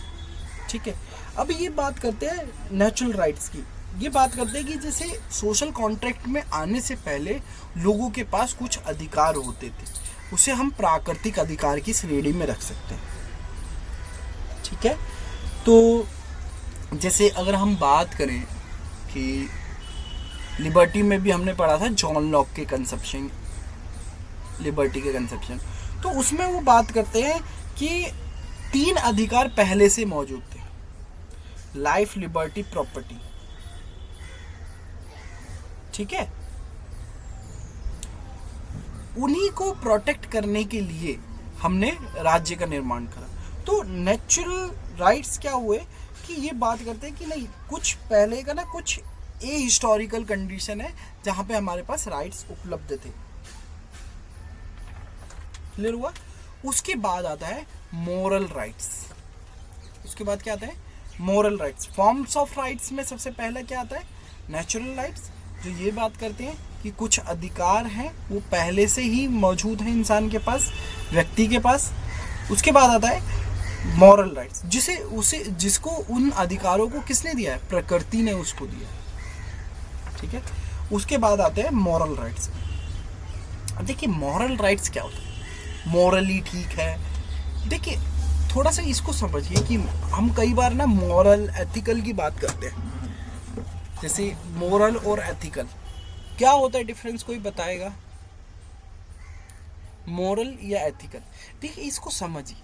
ठीक है, अब ये बात करते हैं नेचुरल राइट्स की। ये बात करते हैं कि जैसे सोशल कॉन्ट्रैक्ट में आने से पहले लोगों के पास कुछ अधिकार होते थे, उसे हम प्राकृतिक अधिकार की श्रेणी में रख सकते हैं। ठीक है, तो जैसे अगर हम बात करें कि लिबर्टी में भी हमने पढ़ा था जॉन लॉक के कंसेप्शन, लिबर्टी के कंसेप्शन, तो उसमें वो बात करते हैं कि 3 अधिकार पहले से मौजूद थे, लाइफ, लिबर्टी, प्रॉपर्टी। ठीक है, उन्हीं को प्रोटेक्ट करने के लिए हमने राज्य का निर्माण करा। तो नेचुरल राइट्स क्या हुए कि ये बात करते हैं कि नहीं, कुछ पहले का ना कुछ ए हिस्टोरिकल कंडीशन है जहाँ पे हमारे पास राइट्स उपलब्ध थे। क्लियर हुआ? उसके बाद आता है मोरल राइट्स। उसके बाद क्या आता है? Moral rights. Forms of rights में सबसे पहला क्या आता है? नेचुरल राइट्स, जो ये बात करते हैं कि कुछ अधिकार हैं वो पहले से ही मौजूद हैं इंसान के पास, व्यक्ति के पास। उसके बाद आता है मॉरल राइट्स, जिसको उन अधिकारों को किसने दिया है? प्रकृति ने उसको दिया। ठीक है। उसके बाद आते हैं मॉरल राइट्स। अब देखिए मॉरल राइट्स क्या होता है? मॉरली ठीक है। देखिए थोड़ा सा इसको समझिए कि हम कई बार ना मॉरल एथिकल की बात करते हैं। जैसे मोरल और एथिकल क्या होता है डिफरेंस, कोई बताएगा? मोरल या एथिकल। देखिए इसको समझिए,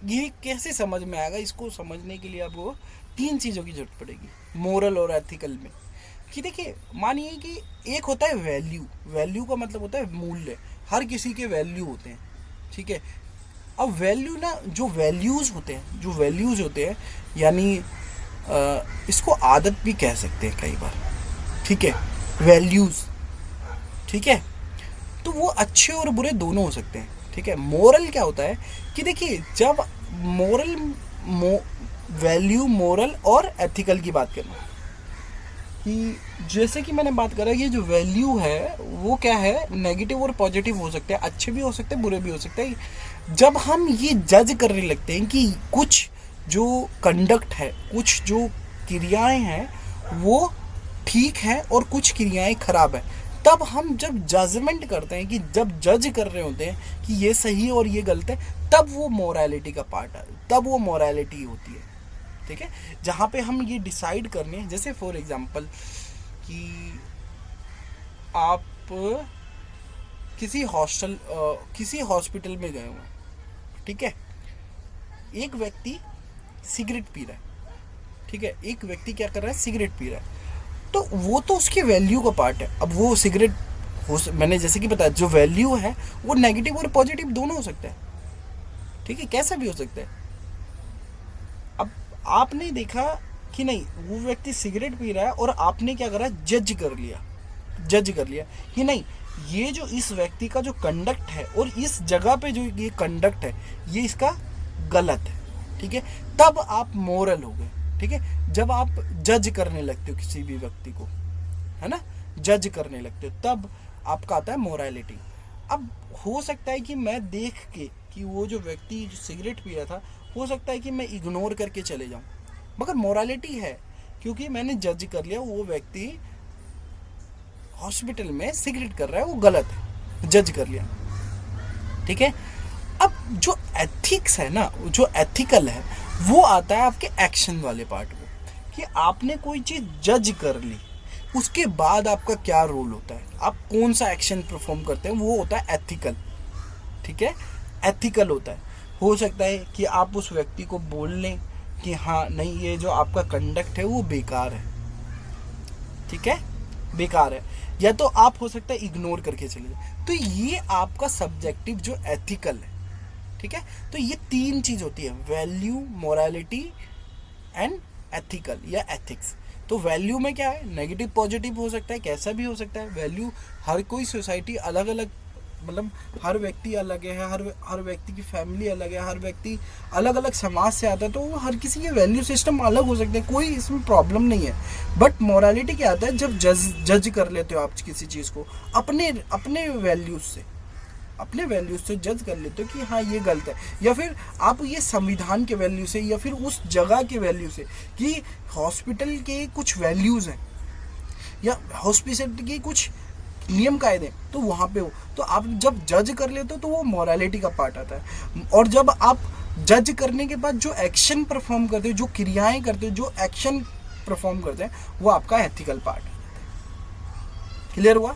ये कैसे समझ में आएगा? इसको समझने के लिए आपको 3 चीज़ों की जरूरत पड़ेगी मोरल और एथिकल में। कि देखिए मानिए कि एक होता है वैल्यू। वैल्यू का मतलब होता है मूल्य। हर किसी के वैल्यू होते हैं। ठीक है। अब वैल्यू ना, जो वैल्यूज़ होते हैं यानी इसको आदत भी कह सकते हैं कई बार। ठीक है। वैल्यूज़, ठीक है, तो वो अच्छे और बुरे दोनों हो सकते हैं। ठीक है। मोरल क्या होता है कि देखिए जब वैल्यू, मोरल और एथिकल की बात करें कि जैसे कि मैंने बात करा, ये जो वैल्यू है वो क्या है? नेगेटिव और पॉजिटिव हो सकते हैं, अच्छे भी हो सकते हैं, बुरे भी हो सकते हैं। जब हम ये जज करने लगते हैं कि कुछ जो कंडक्ट है, कुछ जो क्रियाएं हैं वो ठीक है और कुछ क्रियाएं खराब है, तब हम जब जजमेंट करते हैं, कि जब जज कर रहे होते हैं कि ये सही है और ये गलत है, तब वो मोरालिटी का पार्ट है, तब वो मोरालिटी होती है। ठीक है। जहाँ पे हम ये डिसाइड करने हैं, जैसे फॉर एग्जांपल कि आप किसी हॉस्पिटल में गए हुए, ठीक है, एक व्यक्ति सिगरेट पी रहा है। ठीक है। एक व्यक्ति क्या कर रहा है? सिगरेट पी रहा है। तो वो तो उसके वैल्यू का पार्ट है। अब वो सिगरेट मैंने जैसे कि बताया, जो वैल्यू है वो नेगेटिव और पॉजिटिव दोनों हो सकता है। ठीक है, कैसा भी हो सकता है। अब आपने देखा कि नहीं, वो व्यक्ति सिगरेट पी रहा है और आपने क्या करा? जज कर लिया कि नहीं, ये जो इस व्यक्ति का जो कंडक्ट है और इस जगह पे जो ये कंडक्ट है ये इसका गलत है। ठीक है। तब आप मोरल हो गए। ठीक है। जब आप जज करने लगते हो किसी भी व्यक्ति को, है ना, जज करने लगते हो, तब आपका आता है मोरालिटी। अब हो सकता है कि मैं देख के कि वो जो व्यक्ति जो सिगरेट पी रहा था, हो सकता है कि मैं इग्नोर करके चले जाऊं, मगर मोरालिटी है क्योंकि मैंने जज कर लिया वो व्यक्ति हॉस्पिटल में सिगरेट कर रहा है, वो गलत है, जज कर लिया। ठीक है। अब जो एथिक्स है ना, जो एथिकल है, वो आता है आपके एक्शन वाले पार्ट में, कि आपने कोई चीज़ जज कर ली, उसके बाद आपका क्या रोल होता है, आप कौन सा एक्शन परफॉर्म करते हैं, वो होता है एथिकल। ठीक है। एथिकल होता है। हो सकता है कि आप उस व्यक्ति को बोल लें कि हाँ नहीं, ये जो आपका कंडक्ट है वो बेकार है। ठीक है, बेकार है। या तो आप हो सकता है इग्नोर करके चले जाए। तो ये आपका सब्जेक्टिव जो एथिकल है। ठीक है। तो ये 3 चीज होती है, वैल्यू, मोरालिटी एंड एथिकल या एथिक्स। तो वैल्यू में क्या है? नेगेटिव पॉजिटिव हो सकता है, कैसा भी हो सकता है। वैल्यू हर कोई सोसाइटी अलग अलग, मतलब हर व्यक्ति अलग है, हर व्यक्ति की फैमिली अलग है, हर व्यक्ति अलग अलग समाज से आता है, तो हर किसी के वैल्यू सिस्टम अलग हो सकते हैं, कोई इसमें प्रॉब्लम नहीं है। बट मोरालिटी क्या आता है? जब जज कर लेते हो आप किसी चीज़ को अपने वैल्यूज से जज कर लेते हो कि हाँ ये गलत है, या फिर आप ये संविधान के वैल्यू से या फिर उस जगह के वैल्यू से कि हॉस्पिटल के कुछ वैल्यूज हैं या हॉस्पिटल के कुछ नियम कायदे, तो वहाँ पे हो, तो आप जब जज कर लेते हो तो वो मोरालिटी का पार्ट आता है। और जब आप जज करने के बाद जो एक्शन परफॉर्म करते हो, जो क्रियाएं करते हो, जो एक्शन परफॉर्म करते हैं, वो आपका एथिकल पार्ट है। क्लियर हुआ?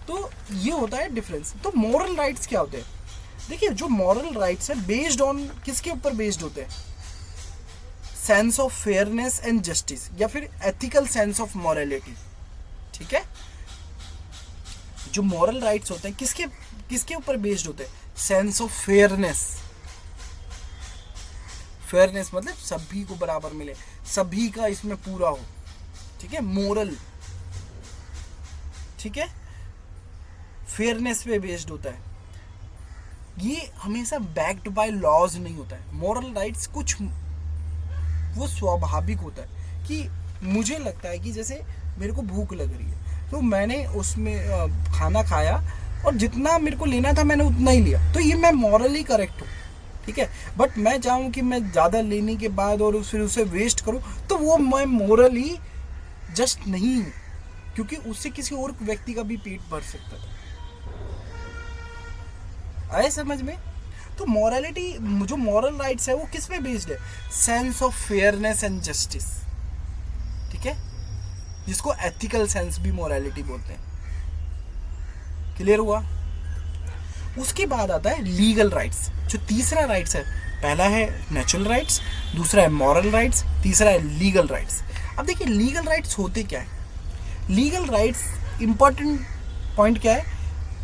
तो ये होता है डिफरेंस। तो मॉरल राइट्स क्या होते हैं? देखिए जो मॉरल राइट्स है बेस्ड ऑन किसके ऊपर बेस्ड होते हैं? Sense of fairness and justice, या फिर एथिकल सेंस ऑफ मॉरलिटी। ठीक है। जो मॉरल राइट्स होते हैं किसके ऊपर बेस्ड होते हैं? Sense of fairness. फेयरनेस मतलब सभी को बराबर मिले, सभी का इसमें पूरा हो, ठीक है। मोरल, ठीक है, फेयरनेस पे बेस्ड होता है। ये हमेशा बैक्ड बाय लॉज नहीं होता है। मॉरल राइट्स कुछ वो स्वाभाविक होता है कि मुझे लगता है कि जैसे मेरे को भूख लग रही है तो मैंने उसमें खाना खाया और जितना मेरे को लेना था मैंने उतना ही लिया, तो ये मैं मॉरली करेक्ट हूँ, ठीक है। बट मैं चाहूँ कि मैं ज़्यादा लेने के बाद और फिर उसे वेस्ट करूँ, तो वो मैं मॉरली जस्ट नहीं हूँ, क्योंकि उससे किसी और व्यक्ति का भी पेट भर सकता था। आए समझ में? तो मॉरलिटी, जो मॉरल राइट्स है वो किस पे बेस्ड है? Sense of fairness and justice, ठीक है, जिसको एथिकल सेंस भी मॉरलिटी बोलते हैं। क्लियर हुआ? उसके बाद आता है लीगल राइट्स, जो तीसरा राइट्स है। पहला है नेचुरल राइट्स, दूसरा है मॉरल राइट्स, तीसरा है लीगल राइट्स। अब देखिए लीगल राइट्स होते क्या है। लीगल राइट्स इंपॉर्टेंट पॉइंट क्या है?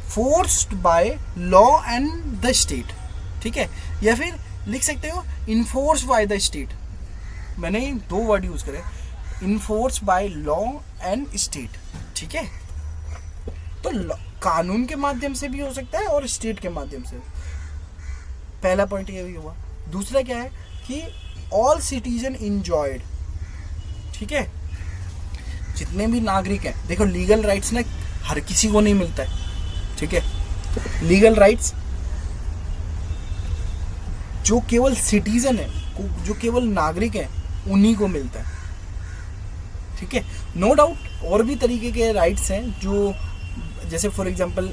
Forced by law and the state, ठीक है, या फिर लिख सकते हो इन्फोर्स बाय द स्टेट। मैंने दो वर्ड यूज करे, enforce by law and state, ठीक है। तो कानून के माध्यम से भी हो सकता है और स्टेट के माध्यम से। पहला पॉइंट ये भी हुआ। दूसरा क्या है कि ऑल सिटीजन इंजॉयड, ठीक है, जितने भी नागरिक हैं। देखो लीगल राइट्स ना हर किसी को नहीं मिलता है, ठीक है। लीगल राइट्स जो केवल सिटीजन है, जो केवल नागरिक है, उन्हीं को मिलता है, ठीक है। नो डाउट और भी तरीके के राइट्स हैं जो, जैसे फॉर एग्जांपल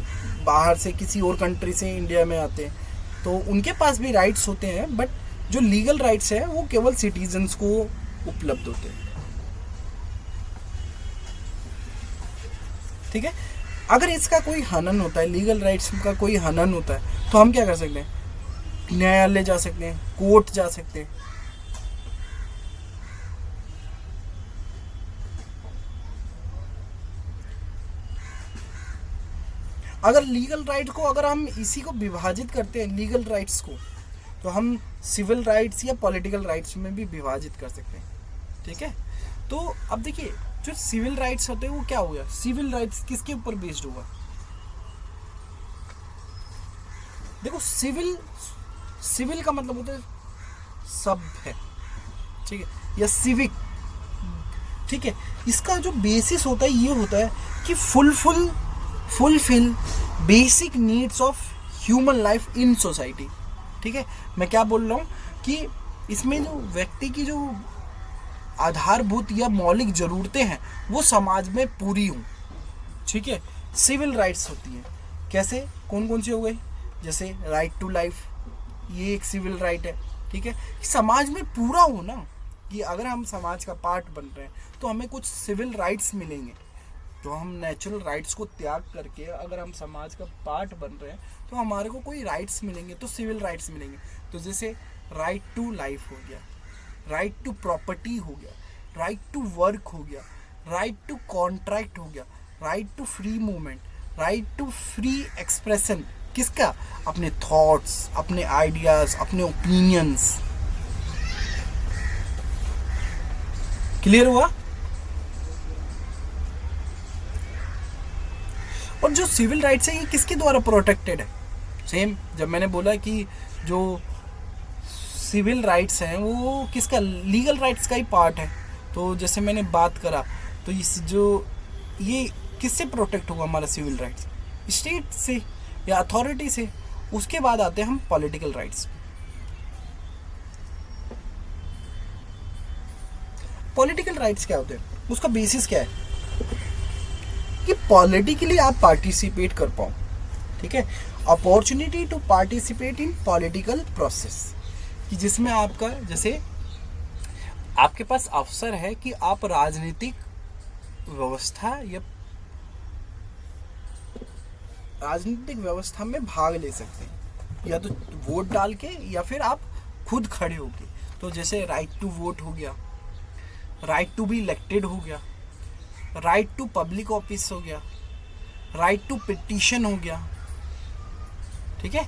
बाहर से किसी और कंट्री से इंडिया में आते हैं तो उनके पास भी राइट्स होते हैं, बट जो लीगल राइट्स हैं वो केवल सिटीजन्स को उपलब्ध होते हैं, ठीक है। अगर इसका कोई हनन होता है, लीगल राइट्स का कोई हनन होता है, तो हम क्या कर सकते हैं? न्यायालय जा सकते हैं, कोर्ट जा सकते हैं। अगर लीगल राइट को, अगर हम इसी को विभाजित करते हैं लीगल राइट्स को, तो हम सिविल राइट्स या पॉलिटिकल राइट्स में भी विभाजित कर सकते हैं, ठीक है। तो अब देखिए जो सिविल राइट्स होते हैं वो क्या हो गया? सिविल राइट्स किसके ऊपर बेस्ड होगा? देखो सिविल का मतलब होता है सभ्य, ठीक है, या सिविक, ठीक है। इसका जो बेसिस होता है ये होता है कि fulfil basic needs of human life in society, ठीक है। मैं क्या बोल रहा हूँ कि इसमें जो व्यक्ति की जो आधारभूत या मौलिक ज़रूरतें हैं वो समाज में पूरी हों, ठीक है। सिविल राइट्स होती हैं, कैसे, कौन कौन सी हो गई? जैसे राइट टू लाइफ, ये एक सिविल राइट है, ठीक है। समाज में पूरा हो ना, कि अगर हम समाज का पार्ट बन रहे हैं तो हमें कुछ सिविल राइट्स मिलेंगे। तो हम नेचुरल राइट्स को त्याग करके अगर हम समाज का पार्ट बन रहे हैं तो हमारे को कोई राइट्स मिलेंगे, तो सिविल राइट्स मिलेंगे। तो जैसे राइट टू लाइफ हो गया, राइट टू प्रॉपर्टी हो गया, राइट टू वर्क हो गया, राइट टू कॉन्ट्रैक्ट हो गया, right to free movement, right to free expression. किसका? अपने थॉट्स, अपने आइडियाज, अपने ओपिनियंस। क्लियर हुआ? और जो सिविल राइट्स है ये किसके द्वारा प्रोटेक्टेड है? सेम जब मैंने बोला कि जो सिविल राइट्स हैं वो किसका? लीगल राइट्स का ही पार्ट है। तो जैसे मैंने बात करा तो इस जो ये किससे प्रोटेक्ट होगा हमारा सिविल राइट्स? स्टेट से या अथॉरिटी से। उसके बाद आते हैं हम पॉलिटिकल राइट्स। पॉलिटिकल राइट्स क्या होते हैं? उसका बेसिस क्या है कि पॉलिटिकली आप पार्टिसिपेट कर पाओ, ठीक है। Opportunity to participate in political process, कि जिसमें आपका, जैसे आपके पास अवसर है कि आप राजनीतिक व्यवस्था या राजनीतिक व्यवस्था में भाग ले सकते हैं, या तो वोट डाल के या फिर आप खुद खड़े होके। तो जैसे राइट टू वोट हो गया, राइट टू बी इलेक्टेड हो गया, राइट टू पब्लिक ऑफिस हो गया, राइट टू पिटीशन हो गया, ठीक है।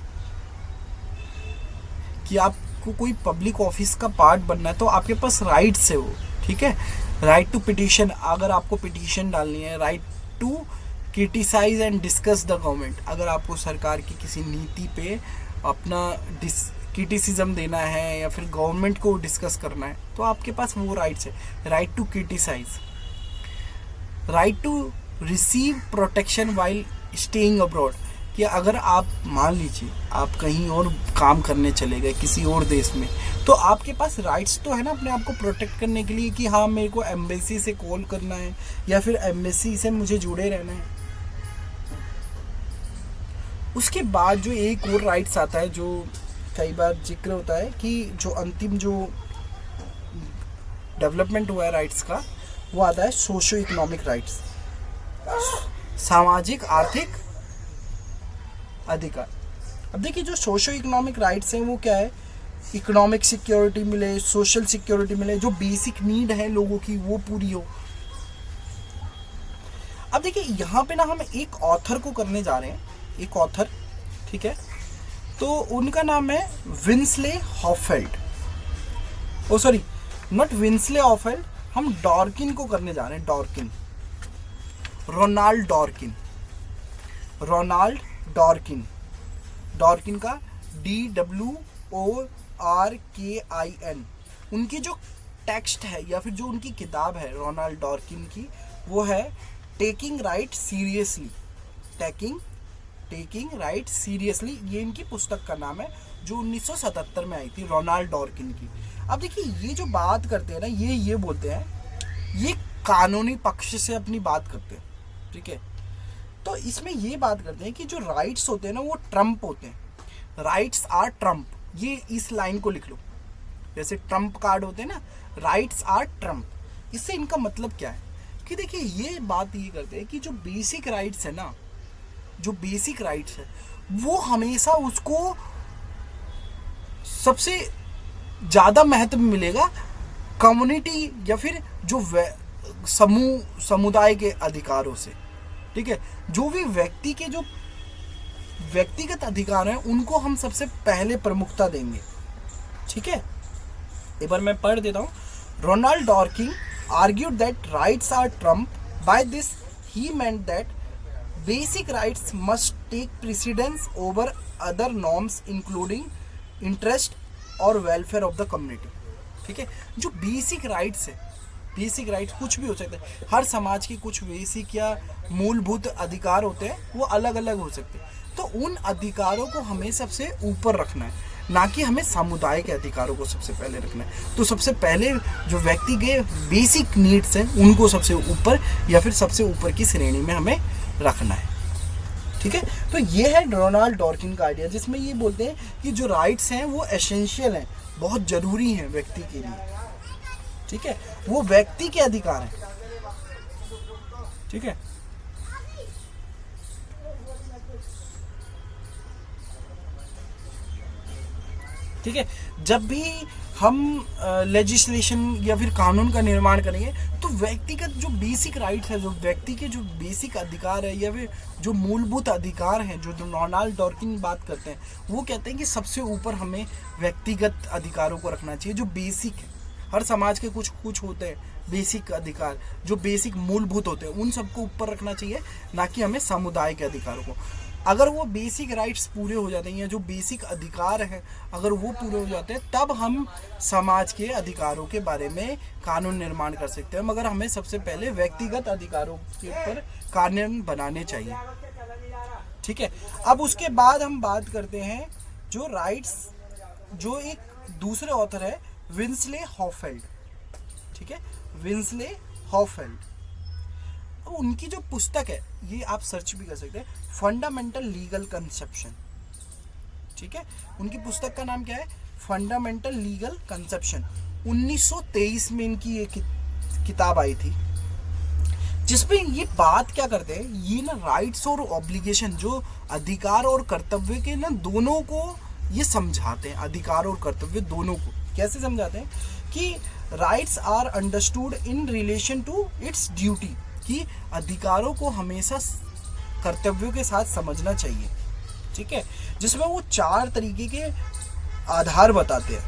कि आपको कोई पब्लिक ऑफिस का पार्ट बनना है तो आपके पास राइट्स है वो, ठीक है। राइट टू पिटिशन, अगर आपको पिटिशन डालनी है। Right to criticise and discuss the government, अगर आपको सरकार की किसी नीति पे अपना क्रिटिसिज्म देना है या फिर गवर्नमेंट को डिस्कस करना है तो आपके पास वो राइट्स है। Right to criticise, right to receive protection while staying abroad, कि अगर आप मान लीजिए आप कहीं और काम करने चले गए किसी और देश में, तो आपके पास राइट्स तो है ना अपने आप को प्रोटेक्ट करने के लिए कि हाँ मेरे को एम्बेसी से कॉल करना है या फिर एम्बेसी से मुझे जुड़े रहना है। उसके बाद जो एक और राइट्स आता है जो कई बार जिक्र होता है कि जो अंतिम जो डेवलपमेंट हुआ है राइट्स का, वो आता है सोशो इकोनॉमिक राइट्स, सामाजिक आर्थिक अधिकार। अब देखिए जो सोशो इकोनॉमिक राइट्स हैं वो क्या है, इकोनॉमिक सिक्योरिटी मिले, सोशल सिक्योरिटी मिले, जो बेसिक नीड है लोगों की वो पूरी हो। अब देखिए यहाँ पे ना हम एक ऑथर को करने जा रहे हैं, एक ऑथर, ठीक है, तो उनका नाम है विंसले हॉफेल्ड। ओ सॉरी, नॉट विंसले हॉफेल्ड, हम डॉर्किन को करने जा रहे हैं, डॉर्किन, रोनाल्ड डॉर्किन, रोनाल्ड डॉर्किन, डॉर्किन का DWORKIN। उनकी जो टेक्स्ट है या फिर जो उनकी किताब है रोनाल्ड डॉर्किन की, वो है taking right seriously, taking right seriously, ये इनकी पुस्तक का नाम है जो 1977 में आई थी, रोनाल्ड डॉर्किन की। अब देखिए ये जो बात करते हैं ना, ये बोलते हैं, ये कानूनी पक्ष से अपनी बात करते हैं, ठीक है। तो इसमें ये बात करते हैं कि जो राइट्स होते हैं ना वो ट्रम्प होते हैं, राइट्स आर ट्रम्प। ये इस लाइन को लिख लो, जैसे ट्रम्प कार्ड होते हैं ना, राइट्स आर ट्रम्प। इससे इनका मतलब क्या है कि देखिए ये बात ये करते हैं कि जो बेसिक राइट्स है ना, जो बेसिक राइट्स है वो हमेशा उसको सबसे ज़्यादा महत्व मिलेगा कम्युनिटी या फिर जो समुदाय के अधिकारों से, ठीक है। जो भी व्यक्ति के जो व्यक्तिगत अधिकार हैं उनको हम सबसे पहले प्रमुखता देंगे, ठीक है। एक बार मैं पढ़ देता हूँ। Ronald Dworkin argued that rights are trumped. By this he meant that basic rights must take precedence over other norms including interest और welfare of the community, ठीक है। जो बेसिक राइट्स है, बेसिक राइट्स कुछ भी हो सकते हैं, हर समाज के कुछ बेसिक या मूलभूत अधिकार होते हैं, वो अलग अलग हो सकते हैं। तो उन अधिकारों को हमें सबसे ऊपर रखना है, ना कि हमें समुदाय के अधिकारों को सबसे पहले रखना है। तो सबसे पहले जो व्यक्ति के बेसिक नीड्स हैं उनको सबसे ऊपर या फिर सबसे ऊपर की श्रेणी में हमें रखना है, ठीक है। तो ये है रोनाल्ड डॉर्किन का आइडिया, जिसमें ये बोलते हैं कि जो राइट्स हैं वो एसेंशियल हैं, बहुत ज़रूरी हैं व्यक्ति के लिए, ठीक है, वो व्यक्ति के अधिकार हैं, ठीक है। ठीक है, जब भी हम लेजिस्लेशन या फिर कानून का निर्माण करेंगे तो व्यक्तिगत जो बेसिक राइट्स है, जो व्यक्ति के जो बेसिक अधिकार है या फिर जो मूलभूत अधिकार हैं, जो रोनाल्ड डॉर्किन बात करते हैं, वो कहते हैं कि सबसे ऊपर हमें व्यक्तिगत अधिकारों को रखना चाहिए, जो बेसिक है। हर समाज के कुछ होते हैं बेसिक अधिकार, जो बेसिक मूलभूत होते हैं, उन सबको ऊपर रखना चाहिए, ना कि हमें समुदाय के अधिकारों को। अगर वो बेसिक राइट्स पूरे हो जाते हैं या जो बेसिक अधिकार हैं अगर वो पूरे हो जाते हैं, तब हम समाज के अधिकारों के बारे में कानून निर्माण कर सकते हैं, मगर हमें सबसे पहले व्यक्तिगत अधिकारों के ऊपर कानून बनाने चाहिए, ठीक है। अब उसके बाद हम बात करते हैं जो राइट्स, जो एक दूसरे ऑथर है विंसले हॉफेल्ड, ठीक है, विंसले हॉफेल्ड। उनकी जो पुस्तक है, ये आप सर्च भी कर सकते हैं, फंडामेंटल लीगल कंसेप्शन, ठीक है। उनकी पुस्तक का नाम क्या है, फंडामेंटल लीगल कंसेप्शन। 1923 में इनकी ये किताब आई थी, जिसमें ये बात क्या करते हैं, ये ना राइट्स और ऑब्लिगेशन, जो अधिकार और कर्तव्य के ना दोनों को ये समझाते हैं, अधिकार और कर्तव्य दोनों को कैसे समझाते हैं कि rights are understood in relation to its duty, कि अधिकारों को हमेशा कर्तव्यों के साथ समझना चाहिए, ठीक है। जिसमें वो 4 तरीके के आधार बताते हैं,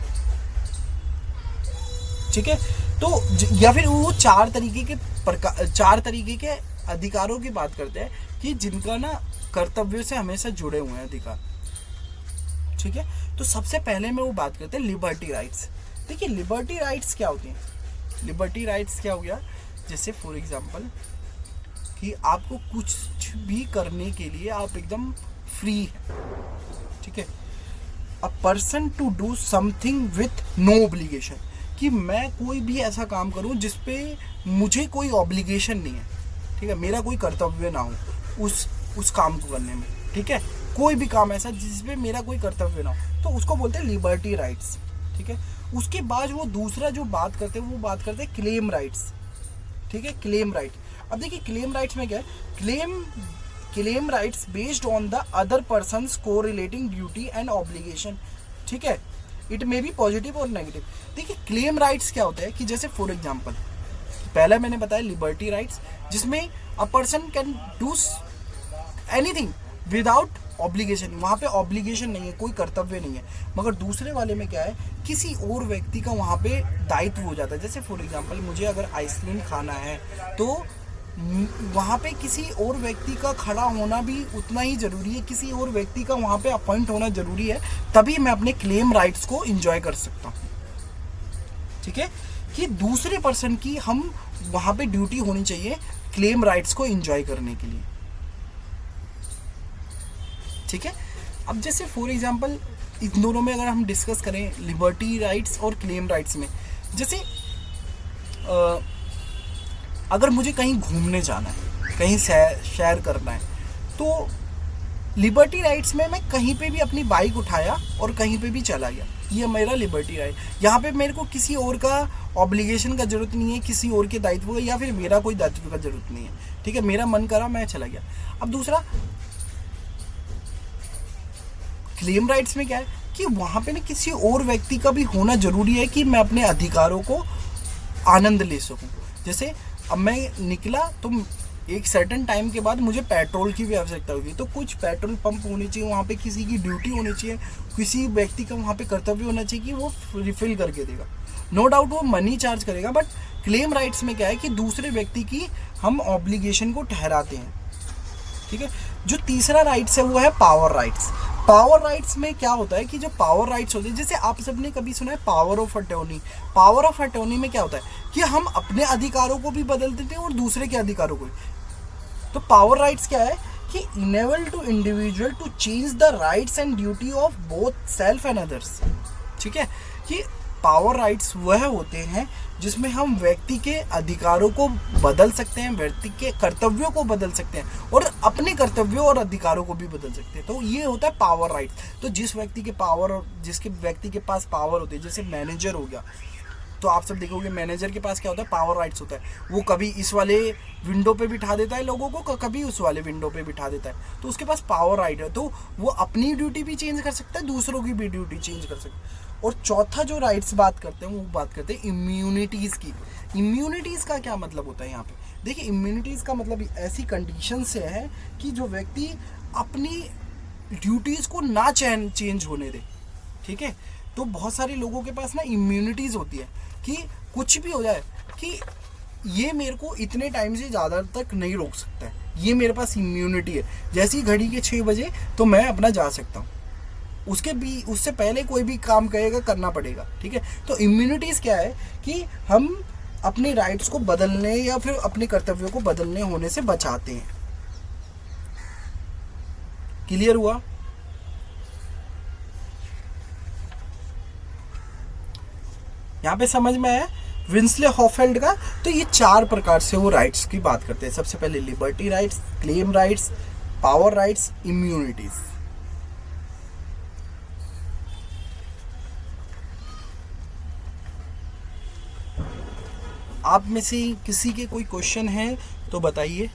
ठीक है। तो या फिर वो चार तरीके के अधिकारों की बात करते हैं कि जिनका ना कर्तव्य से हमेशा जुड़े हुए हैं अधिकार, ठीक है। तो सबसे पहले में वो बात करते हैं लिबर्टी राइट्स। देखिए लिबर्टी राइट्स क्या होती हैं। लिबर्टी राइट्स क्या हो गया, जैसे फॉर एग्जांपल कि आपको कुछ भी करने के लिए आप एकदम फ्री हैं, ठीक है। A person to do something with no obligation, कि मैं कोई भी ऐसा काम करूं जिसपे मुझे कोई ऑब्लिगेशन नहीं है, ठीक है, मेरा कोई कर्तव्य ना हो उस काम को करने में, ठीक है। कोई भी काम ऐसा जिसपे मेरा कोई कर्तव्य ना हो, तो उसको बोलते हैं लिबर्टी राइट्स, ठीक है। उसके बाद वो दूसरा जो बात करते हैं वो बात करते हैं क्लेम राइट्स, ठीक है, क्लेम राइट। अब देखिए क्लेम राइट्स में क्या है, claim rights based on the other persons correlating duty and obligation, ठीक है, इट मे बी पॉजिटिव और नेगेटिव। देखिए क्लेम राइट्स क्या होता है कि जैसे फॉर एग्जांपल पहला मैंने बताया लिबर्टी राइट्स, जिसमें a person can do anything without obligation, वहाँ पे ऑब्लिगेशन नहीं है, कोई कर्तव्य नहीं है। मगर दूसरे वाले में क्या है, किसी और व्यक्ति का वहाँ पे दायित्व हो जाता है। जैसे फॉर एग्जांपल मुझे अगर आइसक्रीम खाना है तो वहाँ पे किसी और व्यक्ति का खड़ा होना भी उतना ही ज़रूरी है, किसी और व्यक्ति का वहाँ पे अपॉइंट होना ज़रूरी है, तभी मैं अपने क्लेम राइट्स को इंजॉय कर सकता हूँ, ठीक है। कि दूसरे पर्सन की हम वहाँ पे ड्यूटी होनी चाहिए क्लेम राइट्स को इंजॉय करने के लिए, ठीक है। अब जैसे फॉर एग्जांपल इन दोनों में अगर हम डिस्कस करें लिबर्टी राइट्स और क्लेम राइट्स में, जैसे अगर मुझे कहीं घूमने जाना है, कहीं सैर करना है, तो लिबर्टी राइट्स में मैं कहीं पे भी अपनी बाइक उठाया और कहीं पे भी चला गया, ये मेरा लिबर्टी राइट। यहाँ पे मेरे को किसी और का ऑब्लिगेशन का जरूरत नहीं है, किसी और के दायित्व का, या फिर मेरा कोई दायित्व का जरूरत नहीं है, ठीक है, मेरा मन करा मैं चला गया। अब दूसरा क्लेम राइट्स में क्या है कि वहाँ पे ना किसी और व्यक्ति का भी होना जरूरी है कि मैं अपने अधिकारों को आनंद ले सकूँ। जैसे अब मैं निकला तो एक सर्टेन टाइम के बाद मुझे पेट्रोल की भी आवश्यकता होगी, तो कुछ पेट्रोल पंप होनी चाहिए, वहाँ पे किसी की ड्यूटी होनी चाहिए, किसी व्यक्ति का वहाँ पे कर्तव्य होना चाहिए कि वो रिफिल करके देगा। नो डाउट वो मनी चार्ज करेगा, बट क्लेम राइट्स में क्या है कि दूसरे व्यक्ति की हम ऑब्लिगेशन को ठहराते हैं, ठीक है। जो तीसरा राइट्स है वो है पावर राइट्स। पावर राइट्स में क्या होता है कि जो पावर राइट्स होते हैं, जैसे आप सबने कभी सुना है power of attorney. Power of attorney में क्या होता है कि हम अपने अधिकारों को भी बदल देते हैं और दूसरे के अधिकारों को भी। तो पावर राइट्स क्या है कि enable to individual to change the rights and duty of both self and others, ठीक है। कि पावर राइट्स वह होते हैं जिसमें हम व्यक्ति के अधिकारों को बदल सकते हैं, व्यक्ति के कर्तव्यों को बदल सकते हैं और अपने कर्तव्यों और अधिकारों को भी बदल सकते हैं। तो ये होता है पावर राइट्स। तो जिस व्यक्ति के पावर और जिसके व्यक्ति के पास पावर होती है, जैसे मैनेजर हो गया, तो आप सब देखोगे मैनेजर के पास क्या होता है, पावर राइट्स होता है। वो कभी इस वाले विंडो पे बिठा देता है लोगों को, कभी उस वाले विंडो पे बिठा देता है, तो उसके पास पावर राइट है। तो वो अपनी ड्यूटी भी चेंज कर सकता है, दूसरों की भी ड्यूटी चेंज कर सकता है। और चौथा जो राइट्स बात करते हैं वो बात करते हैं इम्यूनिटीज़ की। इम्यूनिटीज़ का क्या मतलब होता है यहाँ पे, देखिए इम्यूनिटीज़ का मतलब ऐसी कंडीशन से है कि जो व्यक्ति अपनी ड्यूटीज़ को ना चेंज होने दे, ठीक है। तो बहुत सारे लोगों के पास ना इम्यूनिटीज़ होती है कि कुछ भी हो जाए कि ये मेरे को इतने टाइम से ज़्यादा तक नहीं रोक सकता है, ये मेरे पास इम्यूनिटी है। जैसे ही घड़ी के 6 बजे तो मैं अपना जा सकता हूँ, उससे पहले कोई भी काम कहेगा करना पड़ेगा, ठीक है। तो इम्यूनिटीज़ क्या है कि हम अपने राइट्स को बदलने या फिर अपने कर्तव्यों को बदलने होने से बचाते हैं। क्लियर हुआ? यहाँ पे समझ में आया विंस्ले हॉफेल्ड का? तो ये 4 प्रकार से वो राइट्स की बात करते हैं। सबसे पहले liberty rights, claim rights, power rights, immunities. आप में से किसी के कोई क्वेश्चन है तो बताइए।